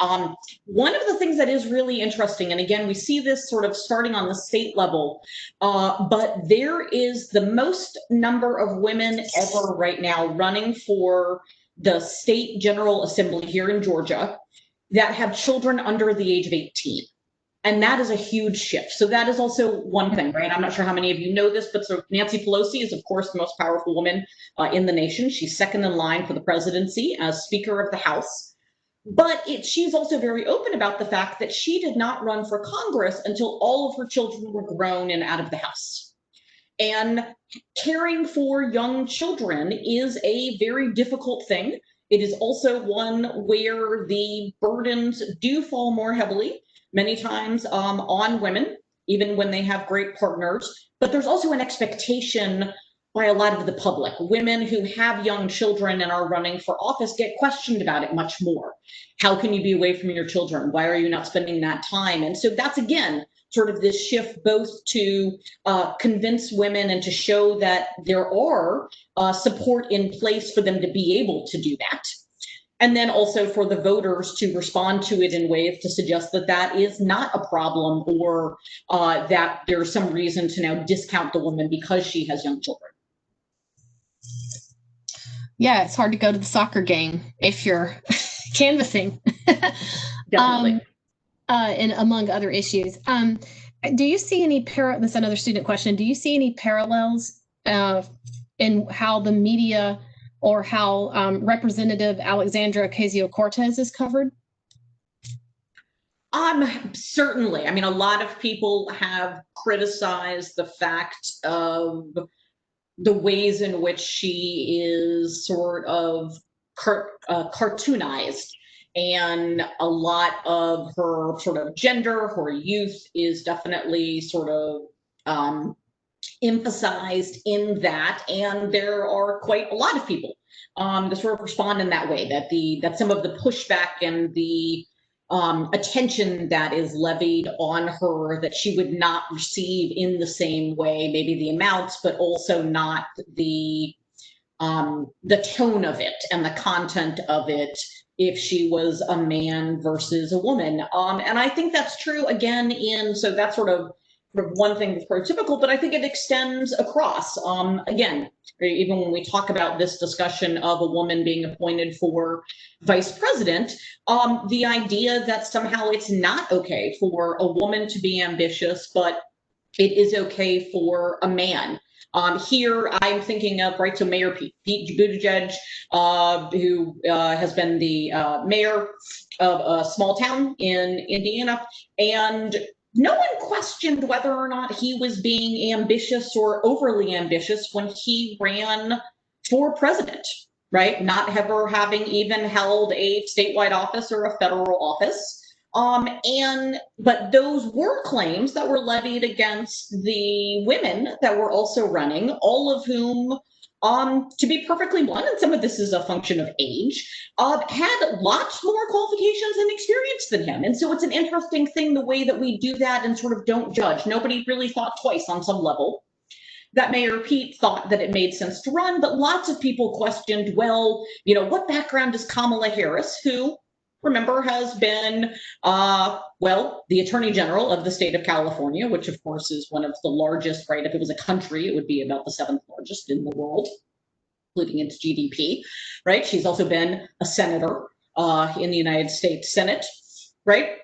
One of the things that is really interesting, and again, we see this sort of starting on the state level, but there is the most number of women ever right now running for the state general assembly here in Georgia that have children under the age of 18. And that is a huge shift. So that is also one thing, right? I'm not sure how many of you know this, but so Nancy Pelosi is, of course, the most powerful woman in the nation. She's second in line for the presidency as Speaker of the House. But she's also very open about the fact that she did not run for Congress until all of her children were grown and out of the house. And caring for young children is a very difficult thing. It is also one where the burdens do fall more heavily, many times on women, even when they have great partners. But there's also an expectation by a lot of the public. Women who have young children and are running for office get questioned about it much more. How can you be away from your children? Why are you not spending that time? And so that's, again, sort of this shift both to convince women and to show that there are support in place for them to be able to do that. And then also for the voters to respond to it in ways to suggest that that is not a problem, or that there's some reason to now discount the woman because she has young children. Yeah, it's hard to go to the soccer game if you're canvassing. Definitely. And among other issues. Do you see any this is another student question. Do you see any parallels in how the media or how Representative Alexandra Ocasio-Cortez is covered? Certainly. I mean, a lot of people have criticized the fact of the ways in which she is sort of cartoonized, and a lot of her sort of gender, her youth is definitely sort of emphasized in that. And there are quite a lot of people that sort of respond in that way, that some of the pushback and the attention that is levied on her, that she would not receive in the same way, maybe the amounts, but also not the tone of it and the content of it if she was a man versus a woman. And I think that's true again so that's sort of one thing that's prototypical, but I think it extends across. Again, even when we talk about this discussion of a woman being appointed for vice president, the idea that somehow it's not okay for a woman to be ambitious, but it is okay for a man. Here, I'm thinking of, right, so Mayor Pete Buttigieg, who has been the mayor of a small town in Indiana, and no one questioned whether or not he was being ambitious or overly ambitious when he ran for president, right? Not ever having even held a statewide office or a federal office. But those were claims that were levied against the women that were also running, all of whom, to be perfectly blunt, and some of this is a function of age, had lots more qualifications and experience than him. And so it's an interesting thing, the way that we do that and sort of don't judge. Nobody really thought twice on some level. That Mayor Pete thought that it made sense to run, but lots of people questioned, well, what background does Kamala Harris, who, remember, has been, the Attorney General of the state of California, which of course is one of the largest, right? If it was a country, it would be about the 7th largest in the world, including its GDP, right? She's also been a senator in the United States Senate, right?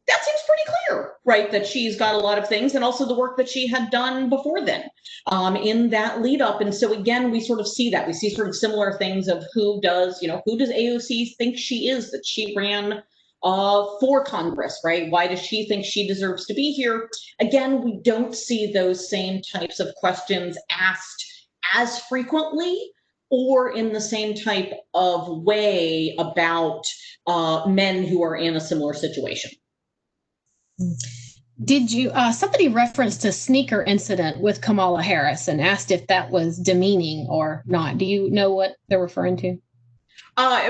That seems pretty clear, right? That she's got a lot of things, and also the work that she had done before then in that lead up. And so again, we sort of see that. We see sort of similar things of who does AOC think she is, that she ran for Congress, right? Why does she think she deserves to be here? Again, we don't see those same types of questions asked as frequently or in the same type of way about men who are in a similar situation. Did you, somebody referenced a sneaker incident with Kamala Harris and asked if that was demeaning or not. Do you know what they're referring to?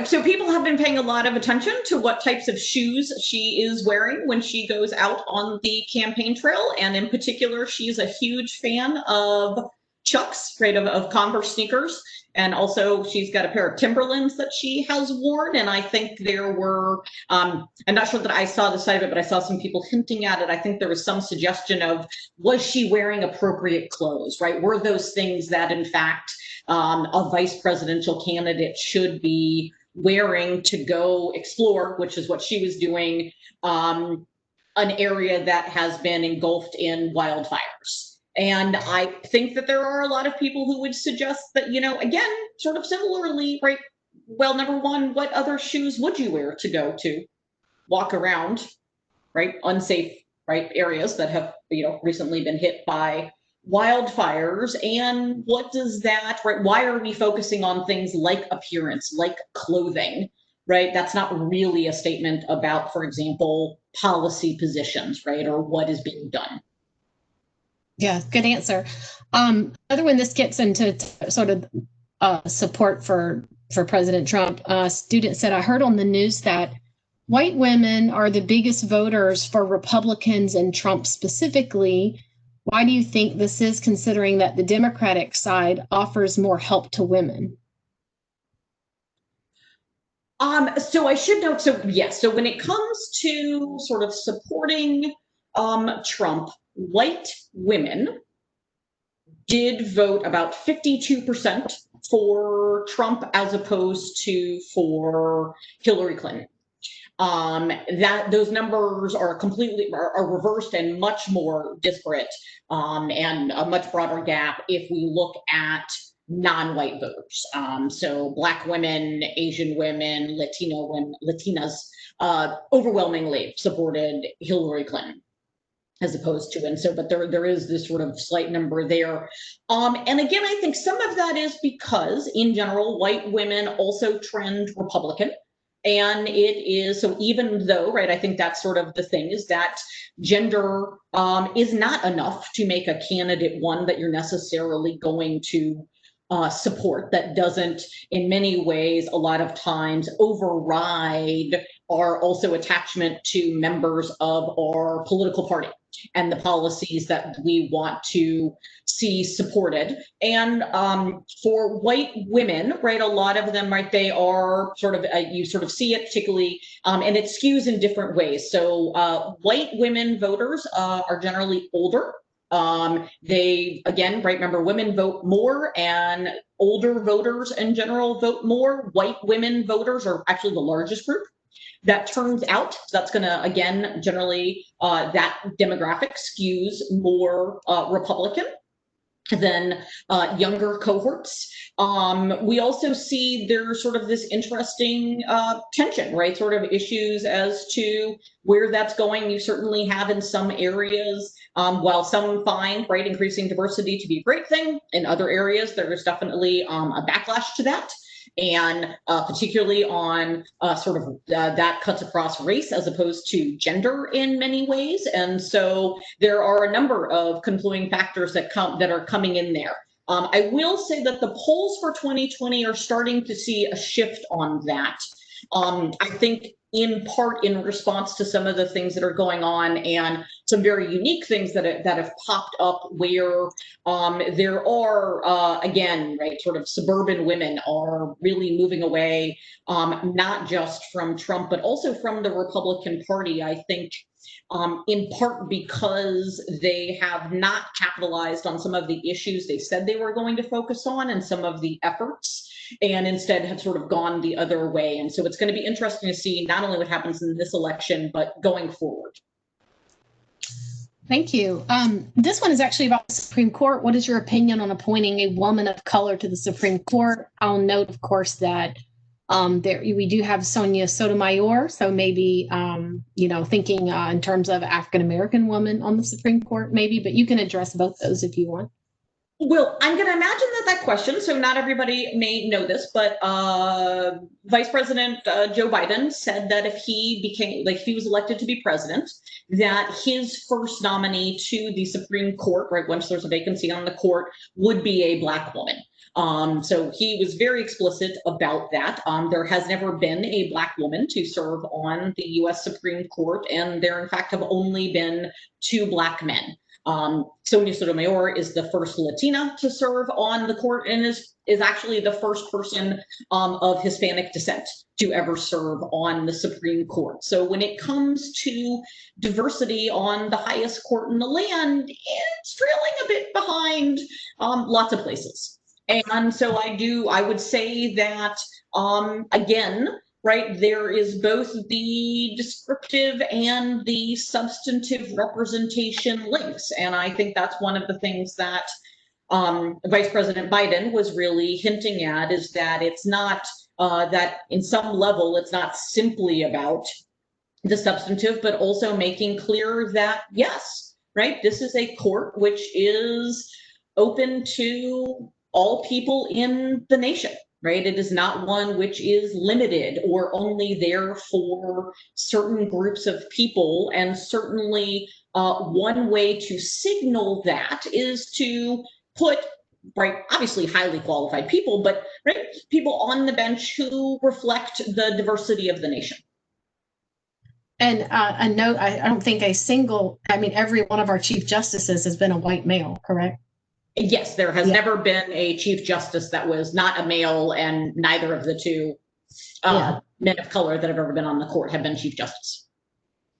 So people have been paying a lot of attention to what types of shoes she is wearing when she goes out on the campaign trail. And in particular, she's a huge fan of Chucks, right, of Converse sneakers. And also she's got a pair of Timberlands that she has worn. And I think there were, I'm not sure that I saw the side of it, but I saw some people hinting at it. I think there was some suggestion of, was she wearing appropriate clothes, right? Were those things that in fact a vice presidential candidate should be wearing to go explore, which is what she was doing. an area that has been engulfed in wildfires. And I think that there are a lot of people who would suggest that, again, sort of similarly, right? Well, number one, what other shoes would you wear to go to walk around, right? Unsafe, right? Areas that have, recently been hit by wildfires. And what does that, right? Why are we focusing on things like appearance, like clothing, right? That's not really a statement about, for example, policy positions, right? Or what is being done. Yeah, good answer. Other one, this gets into sort of support for President Trump. A student said, I heard on the news that white women are the biggest voters for Republicans and Trump specifically. Why do you think this is, considering that the Democratic side offers more help to women? So I should note, yes, so when it comes to sort of supporting Trump, white women did vote about 52% for Trump as opposed to for Hillary Clinton. That those numbers are completely reversed and much more disparate, and a much broader gap if we look at non-white voters. So Black women, Asian women, Latinas overwhelmingly supported Hillary Clinton as opposed to, and so, but there is this sort of slight number there. And again, I think some of that is because in general, white women also trend Republican. And it is, so even though, right, I think that's sort of the thing, is that gender is not enough to make a candidate one that you're necessarily going to support, that doesn't in many ways a lot of times override our also attachment to members of our political party and the policies that we want to see supported. And for white women, right, a lot of them, right, they are sort of, you sort of see it particularly, and it skews in different ways. So white women voters are generally older. They, again, right, remember, women vote more, and older voters in general vote more. White women voters are actually the largest group that turns out. So that's going to, again, generally, that demographic skews more Republican than younger cohorts. We also see there's sort of this interesting tension, right? Sort of issues as to where that's going. You certainly have in some areas, while some find, right, increasing diversity to be a great thing, in other areas there is definitely a backlash to that. And particularly on sort of that cuts across race as opposed to gender in many ways. And so there are a number of confluent factors that are coming in there. I will say that the polls for 2020 are starting to see a shift on that. I think in part in response to some of the things that are going on and some very unique things that have popped up where there are, again, right, sort of suburban women are really moving away, not just from Trump, but also from the Republican Party, I think, in part because they have not capitalized on some of the issues they said they were going to focus on and some of the efforts, and instead have sort of gone the other way. And so it's going to be interesting to see not only what happens in this election, but going forward. Thank you. This one is actually about the Supreme Court. What is your opinion on appointing a woman of color to the Supreme Court? I'll note, of course, that we do have Sonia Sotomayor, so maybe thinking in terms of African-American woman on the Supreme Court, maybe, but you can address both those if you want. Well, I'm going to imagine that question, so not everybody may know this, but Vice President Joe Biden said that if he was elected to be president, that his first nominee to the Supreme Court, right, once there's a vacancy on the court, would be a Black woman. So he was very explicit about that. There has never been a Black woman to serve on the U.S. Supreme Court, and there, in fact, have only been 2 Black men. Sonia Sotomayor is the first Latina to serve on the court and is actually the first person of Hispanic descent to ever serve on the Supreme Court. So when it comes to diversity on the highest court in the land, it's trailing a bit behind lots of places. And so I would say that, again, right, there is both the descriptive and the substantive representation links. And I think that's one of the things that Vice President Biden was really hinting at, is that it's not that in some level, it's not simply about the substantive, but also making clear that, yes, right, this is a court which is open to all people in the nation, right? It is not one which is limited or only there for certain groups of people. And certainly one way to signal that is to put, right, obviously highly qualified people, but right, people on the bench who reflect the diversity of the nation. And a note, I don't think every one of our chief justices has been a white male, correct? Yes, there has never been a chief justice that was not a male, and neither of the two men of color that have ever been on the court have been chief justice.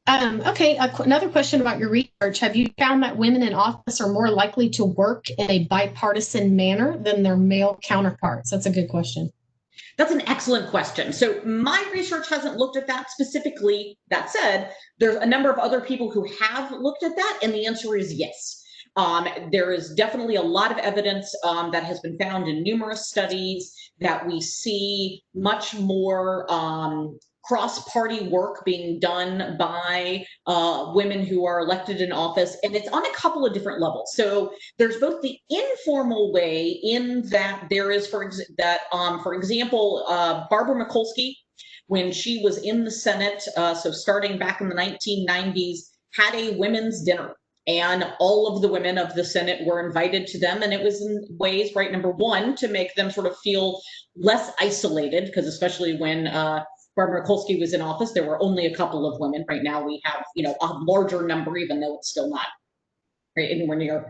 Okay, another question about your research. Have you found that women in office are more likely to work in a bipartisan manner than their male counterparts? That's a good question. That's an excellent question. So my research hasn't looked at that specifically. That said, there's a number of other people who have looked at that, and the answer is yes. There is definitely a lot of evidence that has been found in numerous studies that we see much more cross-party work being done by women who are elected in office, and it's on a couple of different levels. So there's both the informal way, in that there is, for example, Barbara Mikulski, when she was in the Senate, so starting back in the 1990s, had a women's dinner. And all of the women of the Senate were invited to them. And it was in ways, right, number one, to make them sort of feel less isolated, because especially when Barbara Mikulski was in office, there were only a couple of women. Right now we have, a larger number, even though it's still not right anywhere near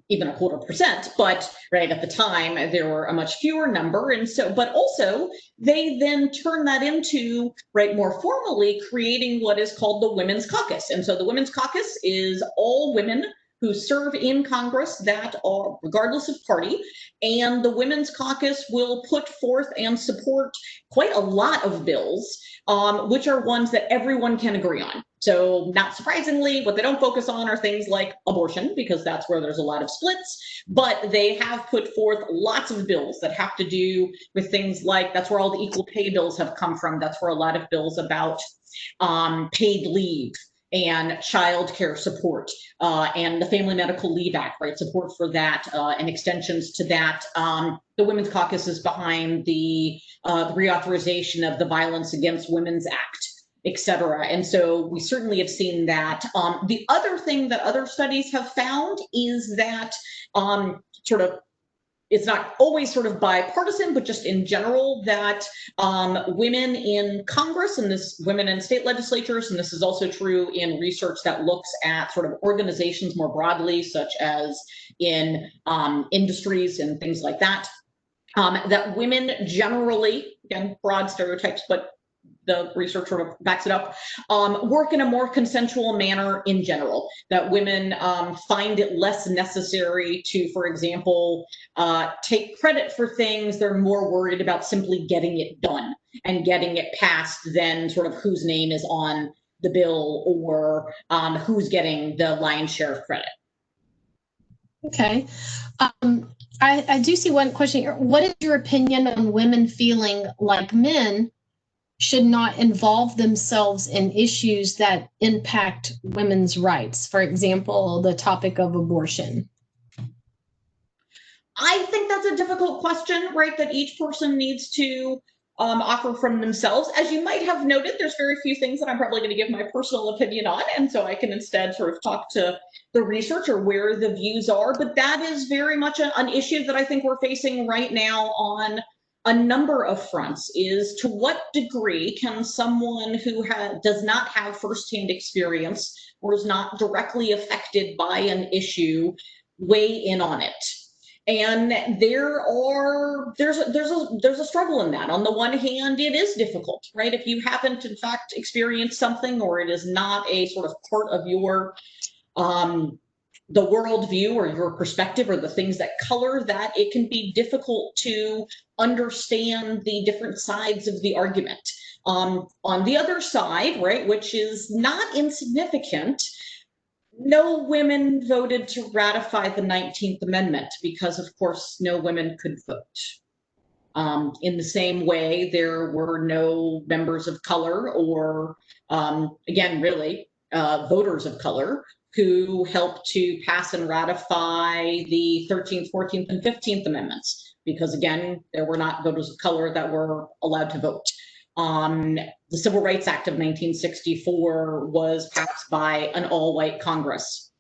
even 0.25%. But right at the time, there were a much fewer number. And so, but also they then turn that into, right, more formally creating what is called the Women's Caucus. And so the Women's Caucus is all women who serve in Congress that are, regardless of party, and the Women's Caucus will put forth and support quite a lot of bills, which are ones that everyone can agree on. So not surprisingly, what they don't focus on are things like abortion, because that's where there's a lot of splits, but they have put forth lots of bills that have to do with things like, that's where all the equal pay bills have come from. That's where a lot of bills about paid leave and child care support, and the Family Medical Leave Act, right, support for that, and extensions to that. The Women's Caucus is behind the reauthorization of the Violence Against Women's Act, et cetera. And so we certainly have seen that. The other thing that other studies have found is that it's not always sort of bipartisan, but just in general, that women in Congress, and this women in state legislatures, and this is also true in research that looks at sort of organizations more broadly, such as in industries and things like that, that women generally, again, broad stereotypes, but the research sort of backs it up, work in a more consensual manner in general, that women find it less necessary to, for example, take credit for things. They're more worried about simply getting it done and getting it passed than sort of whose name is on the bill or who's getting the lion's share of credit. Okay. I do see one question here. What is your opinion on women feeling like men should not involve themselves in issues that impact women's rights? For example, the topic of abortion. I think that's a difficult question, right, that each person needs to offer from themselves. As you might have noted, there's very few things that I'm probably going to give my personal opinion on, and so I can instead sort of talk to the research or where the views are. But that is very much an issue that I think we're facing right now on a number of fronts, is to what degree can someone who does not have firsthand experience or is not directly affected by an issue weigh in on it? And there's a struggle in that. On the one hand, it is difficult, right? If you haven't in fact experienced something, or it is not a sort of part of your the worldview or your perspective or the things that color that, it can be difficult to understand the different sides of the argument. On the other side, right, which is not insignificant, no women voted to ratify the 19th Amendment because, of course, no women could vote. In the same way, there were no members of color or, again, really, voters of color who helped to pass and ratify the 13th, 14th, and 15th Amendments, because, again, there were not voters of color that were allowed to vote. The Civil Rights Act of 1964 was passed by an all-white Congress.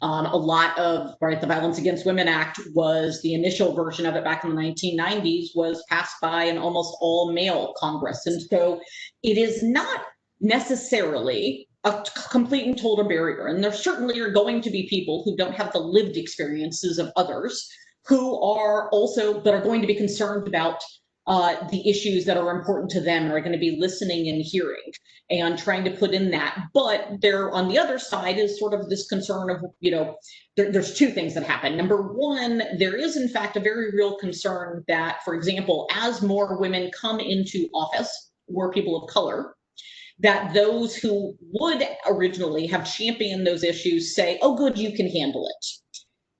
A lot of, right, the Violence Against Women Act was the initial version of it back in the 1990s, was passed by an almost all male Congress. And so it is not necessarily a complete and total barrier. And there certainly are going to be people who don't have the lived experiences of others who are also, but are going to be concerned about the issues that are important to them and are going to be listening and hearing and trying to put in that. But there, on the other side, is sort of this concern of, you know, there's two things that happen. Number one, there is in fact a very real concern that, for example, as more women come into office, more people of color, that those who would originally have championed those issues say, oh, good, you can handle it.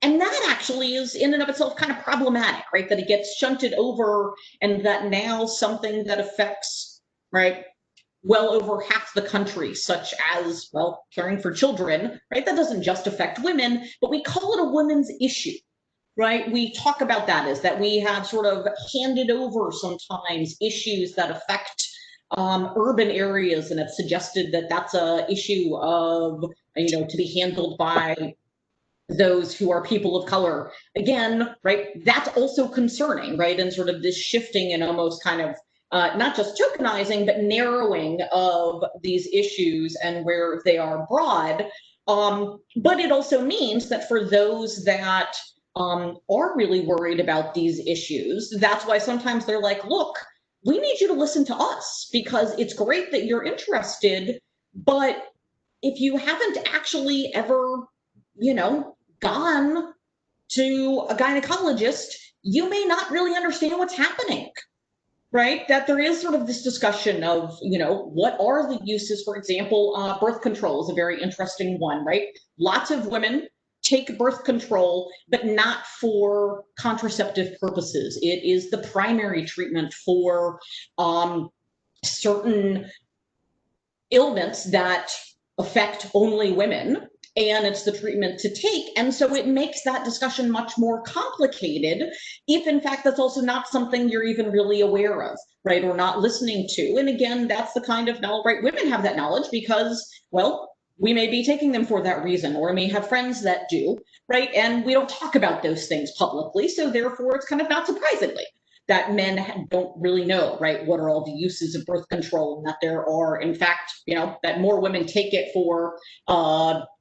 And that actually is in and of itself kind of problematic, right? That it gets shunted over and that now something that affects, right, well over half the country, such as, well, caring for children, right? That doesn't just affect women, but we call it a women's issue, right? We talk about that as that we have sort of handed over sometimes issues that affect urban areas, and it's suggested that that's a issue of, you know, to be handled by those who are people of color. Again, right, that's also concerning, right? And sort of this shifting and almost kind of not just tokenizing, but narrowing of these issues and where they are broad. But it also means that for those that are really worried about these issues, that's why sometimes they're like, look, we need you to listen to us because it's great that you're interested, but if you haven't actually ever, you know, gone to a gynecologist, you may not really understand what's happening, right? That there is sort of this discussion of, you know, what are the uses, for example, birth control is a very interesting one, right? Lots of women take birth control, but not for contraceptive purposes. It is the primary treatment for certain ailments that affect only women, and it's the treatment to take. And so it makes that discussion much more complicated if in fact that's also not something you're even really aware of, right, or not listening to. And again, that's the kind of knowledge, right, women have that knowledge because, well, we may be taking them for that reason, or may have friends that do, right, and we don't talk about those things publicly, so therefore it's kind of not surprisingly that men don't really know, right, what are all the uses of birth control, and that there are, in fact, you know, that more women take it for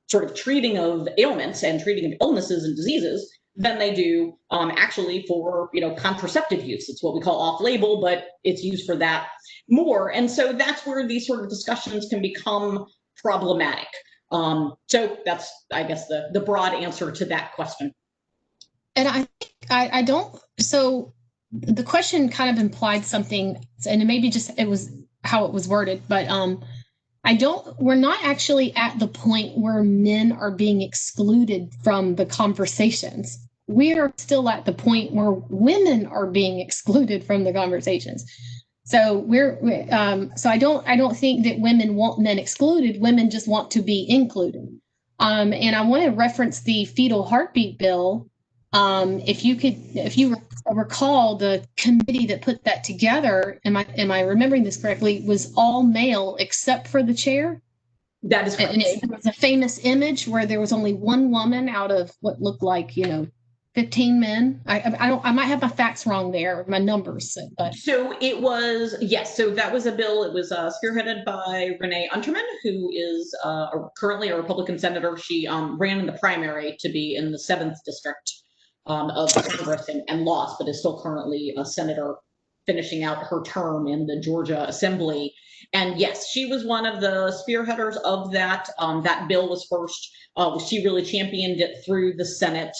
sort of treating of ailments and treating of illnesses and diseases than they do actually for, you know, contraceptive use. It's what we call off-label, but it's used for that more. And so that's where these sort of discussions can become problematic. So that's, I guess, the broad answer to that question. And I don't, so the question kind of implied something, and it maybe just, it was how it was worded, but we're not actually at the point where men are being excluded from the conversations. We are still at the point where women are being excluded from the conversations. So so I don't think that women want men excluded. Women just want to be included. And I want to reference the fetal heartbeat bill. If you recall, the committee that put that together, am I remembering this correctly, was all male except for the chair? That is correct. And it was a famous image where there was only one woman out of what looked like, 15 men. I might have my facts wrong there, my numbers, but. So it was, yes, so that was a bill. It was spearheaded by Renee Unterman, who is currently a Republican senator. She ran in the primary to be in the 7th district of Congress and lost, but is still currently a senator finishing out her term in the Georgia Assembly. And yes, she was one of the spearheaders of that. That bill was first, she really championed it through the Senate.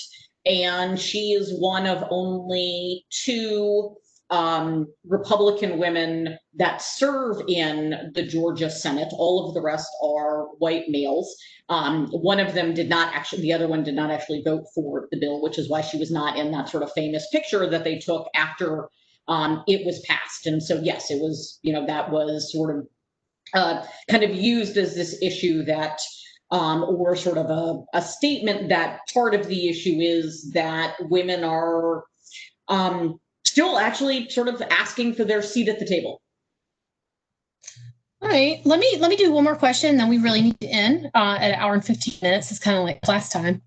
And she is one of only 2 Republican women that serve in the Georgia Senate. All of the rest are white males. One of them did not actually, the other one did not actually vote for the bill, which is why she was not in that sort of famous picture that they took after it was passed. And so, yes, it was, that was sort of kind of used as this issue that, or sort of a statement that part of the issue is that women are still actually sort of asking for their seat at the table. All right, let me do one more question, then we really need to end at an hour and 15 minutes. It's kind of like class time.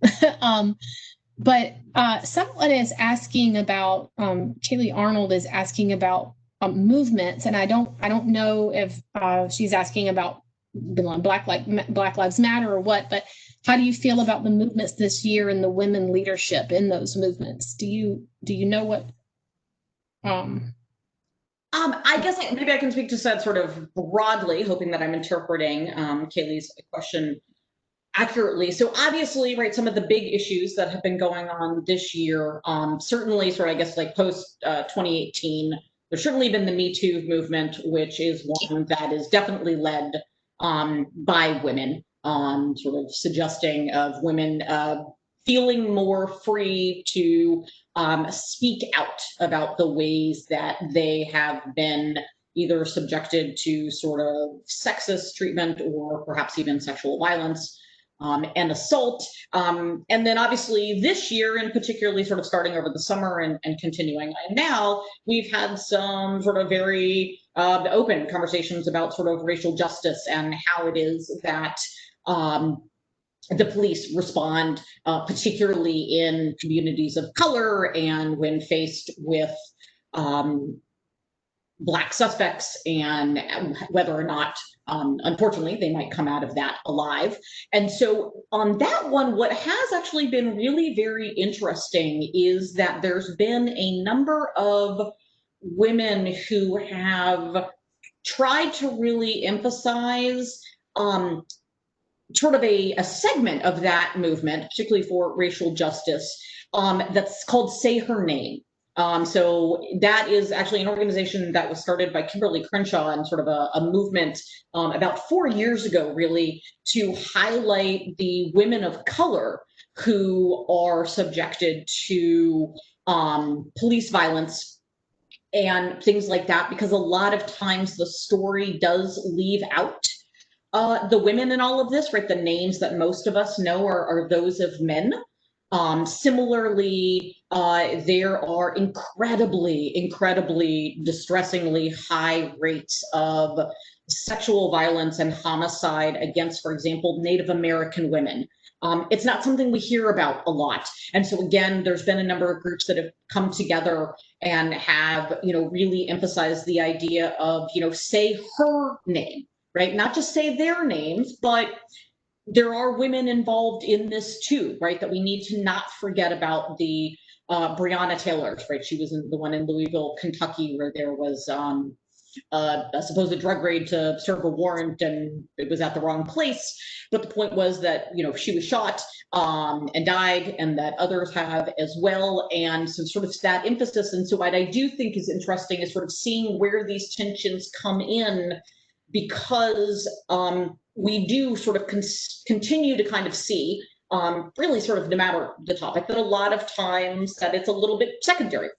But someone is asking about, Kaylee Arnold is asking about movements, and I don't know if she's asking about Black Lives Matter or what, but how do you feel about the movements this year and the women leadership in those movements? Do you know what? I guess maybe I can speak to that sort of broadly, hoping that I'm interpreting Kaylee's question accurately. So obviously, right, some of the big issues that have been going on this year, certainly sort of, I guess, like post 2018, there's certainly been the Me Too movement, which is one that is definitely led by women, sort of suggesting of women feeling more free to speak out about the ways that they have been either subjected to sort of sexist treatment or perhaps even sexual violence and assault. And then obviously this year, and particularly sort of starting over the summer and continuing now, we've had some sort of very open conversations about sort of racial justice and how it is that the police respond, particularly in communities of color and when faced with Black suspects, and whether or not, unfortunately, they might come out of that alive. And so on that one, what has actually been really very interesting is that there's been a number of women who have tried to really emphasize sort of a segment of that movement, particularly for racial justice, that's called Say Her Name. So that is actually an organization that was started by Kimberly Crenshaw and sort of a movement about 4 years ago, really, to highlight the women of color who are subjected to police violence and things like that, because a lot of times the story does leave out the women in all of this, right? The names that most of us know are those of men. Similarly, there are incredibly distressingly high rates of sexual violence and homicide against, for example, Native American women. It's not something we hear about a lot. And so again, there's been a number of groups that have come together and have, really emphasized the idea of, say her name, right? Not just say their names, but there are women involved in this too, right? That we need to not forget about the Breonna Taylor, right? She was the one in Louisville, Kentucky, where there was a supposed drug raid to serve a warrant, and it was at the wrong place. But the point was that, she was shot and died, and that others have as well. And so sort of that emphasis. And so what I do think is interesting is sort of seeing where these tensions come in, because we do sort of continue to kind of see, really sort of no matter the topic, that a lot of times that it's a little bit secondary.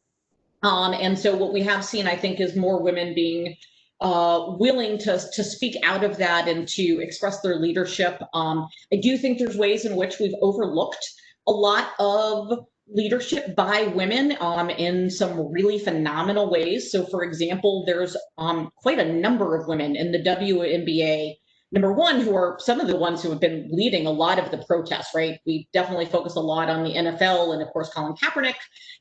And so what we have seen, I think, is more women being willing to speak out of that and to express their leadership. I do think there's ways in which we've overlooked a lot of leadership by women in some really phenomenal ways. So for example, there's quite a number of women in the WNBA, number one, who are some of the ones who have been leading a lot of the protests, right? We definitely focus a lot on the NFL and of course Colin Kaepernick,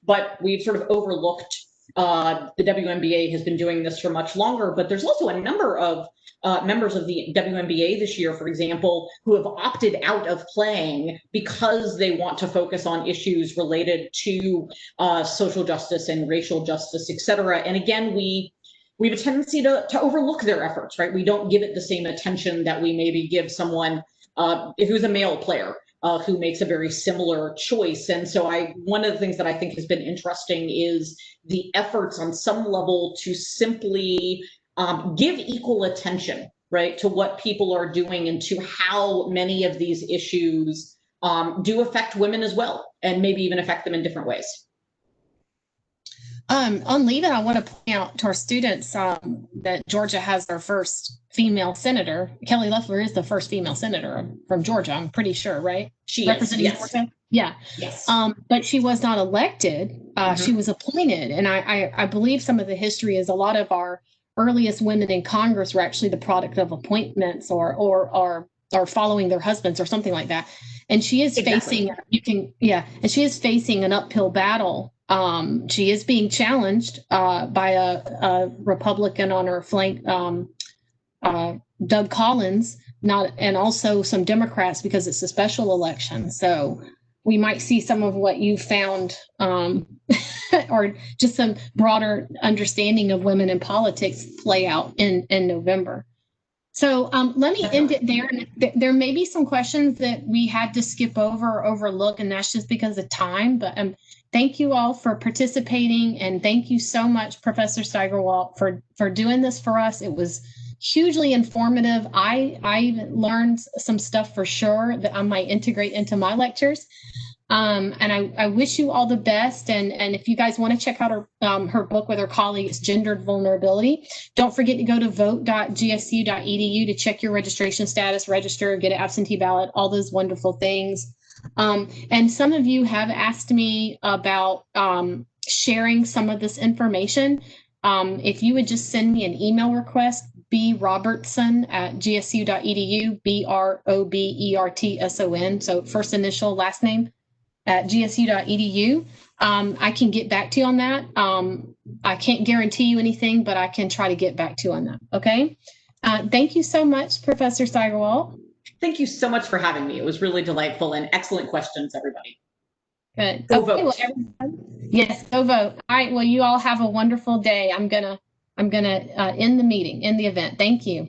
but we've sort of overlooked the WNBA has been doing this for much longer. But there's also a number of members of the WNBA this year, for example, who have opted out of playing because they want to focus on issues related to social justice and racial justice, et cetera. And again, we have a tendency to overlook their efforts, right? We don't give it the same attention that we maybe give someone if he was a male player. who makes a very similar choice. And so one of the things that I think has been interesting is the efforts on some level to simply give equal attention, right, to what people are doing and to how many of these issues do affect women as well, and maybe even affect them in different ways. On leave-in, I want to point out to our students that Georgia has their first female senator. Kelly Loeffler is the first female senator from Georgia, I'm pretty sure, right? She representing is, yes. Georgia. Yeah. Yes. But she was not elected. She was appointed. And I believe some of the history is a lot of our earliest women in Congress were actually the product of appointments or following their husbands or something like that. And she is facing, and she is facing an uphill battle. She is being challenged by a Republican on her flank, Doug Collins, and also some Democrats because it's a special election. So we might see some of what you found, or just some broader understanding of women in politics play out in November. So let me end it there. And there may be some questions that we had to skip over or overlook, and that's just because of time. But thank you all for participating, and thank you so much, Professor Steigerwalt, for doing this for us. It was hugely informative. I learned some stuff for sure that I might integrate into my lectures. And I wish you all the best. And if you guys want to check out her book with her colleague, it's Gendered Vulnerability. Don't forget to go to vote.gsu.edu to check your registration status, register, get an absentee ballot, all those wonderful things. And some of you have asked me about sharing some of this information. If you would just send me an email request, brobertson@gsu.edu, BROBERTSON, so first initial, last name, at gsu.edu. I can get back to you on that. I can't guarantee you anything, but I can try to get back to you on that. Okay. Thank you so much, Professor Steigerwalt. Thank you so much for having me. It was really delightful and excellent questions, everybody. Good. Go vote. Well, yes, go vote. All right. Well, you all have a wonderful day. I'm gonna end the meeting, end the event. Thank you.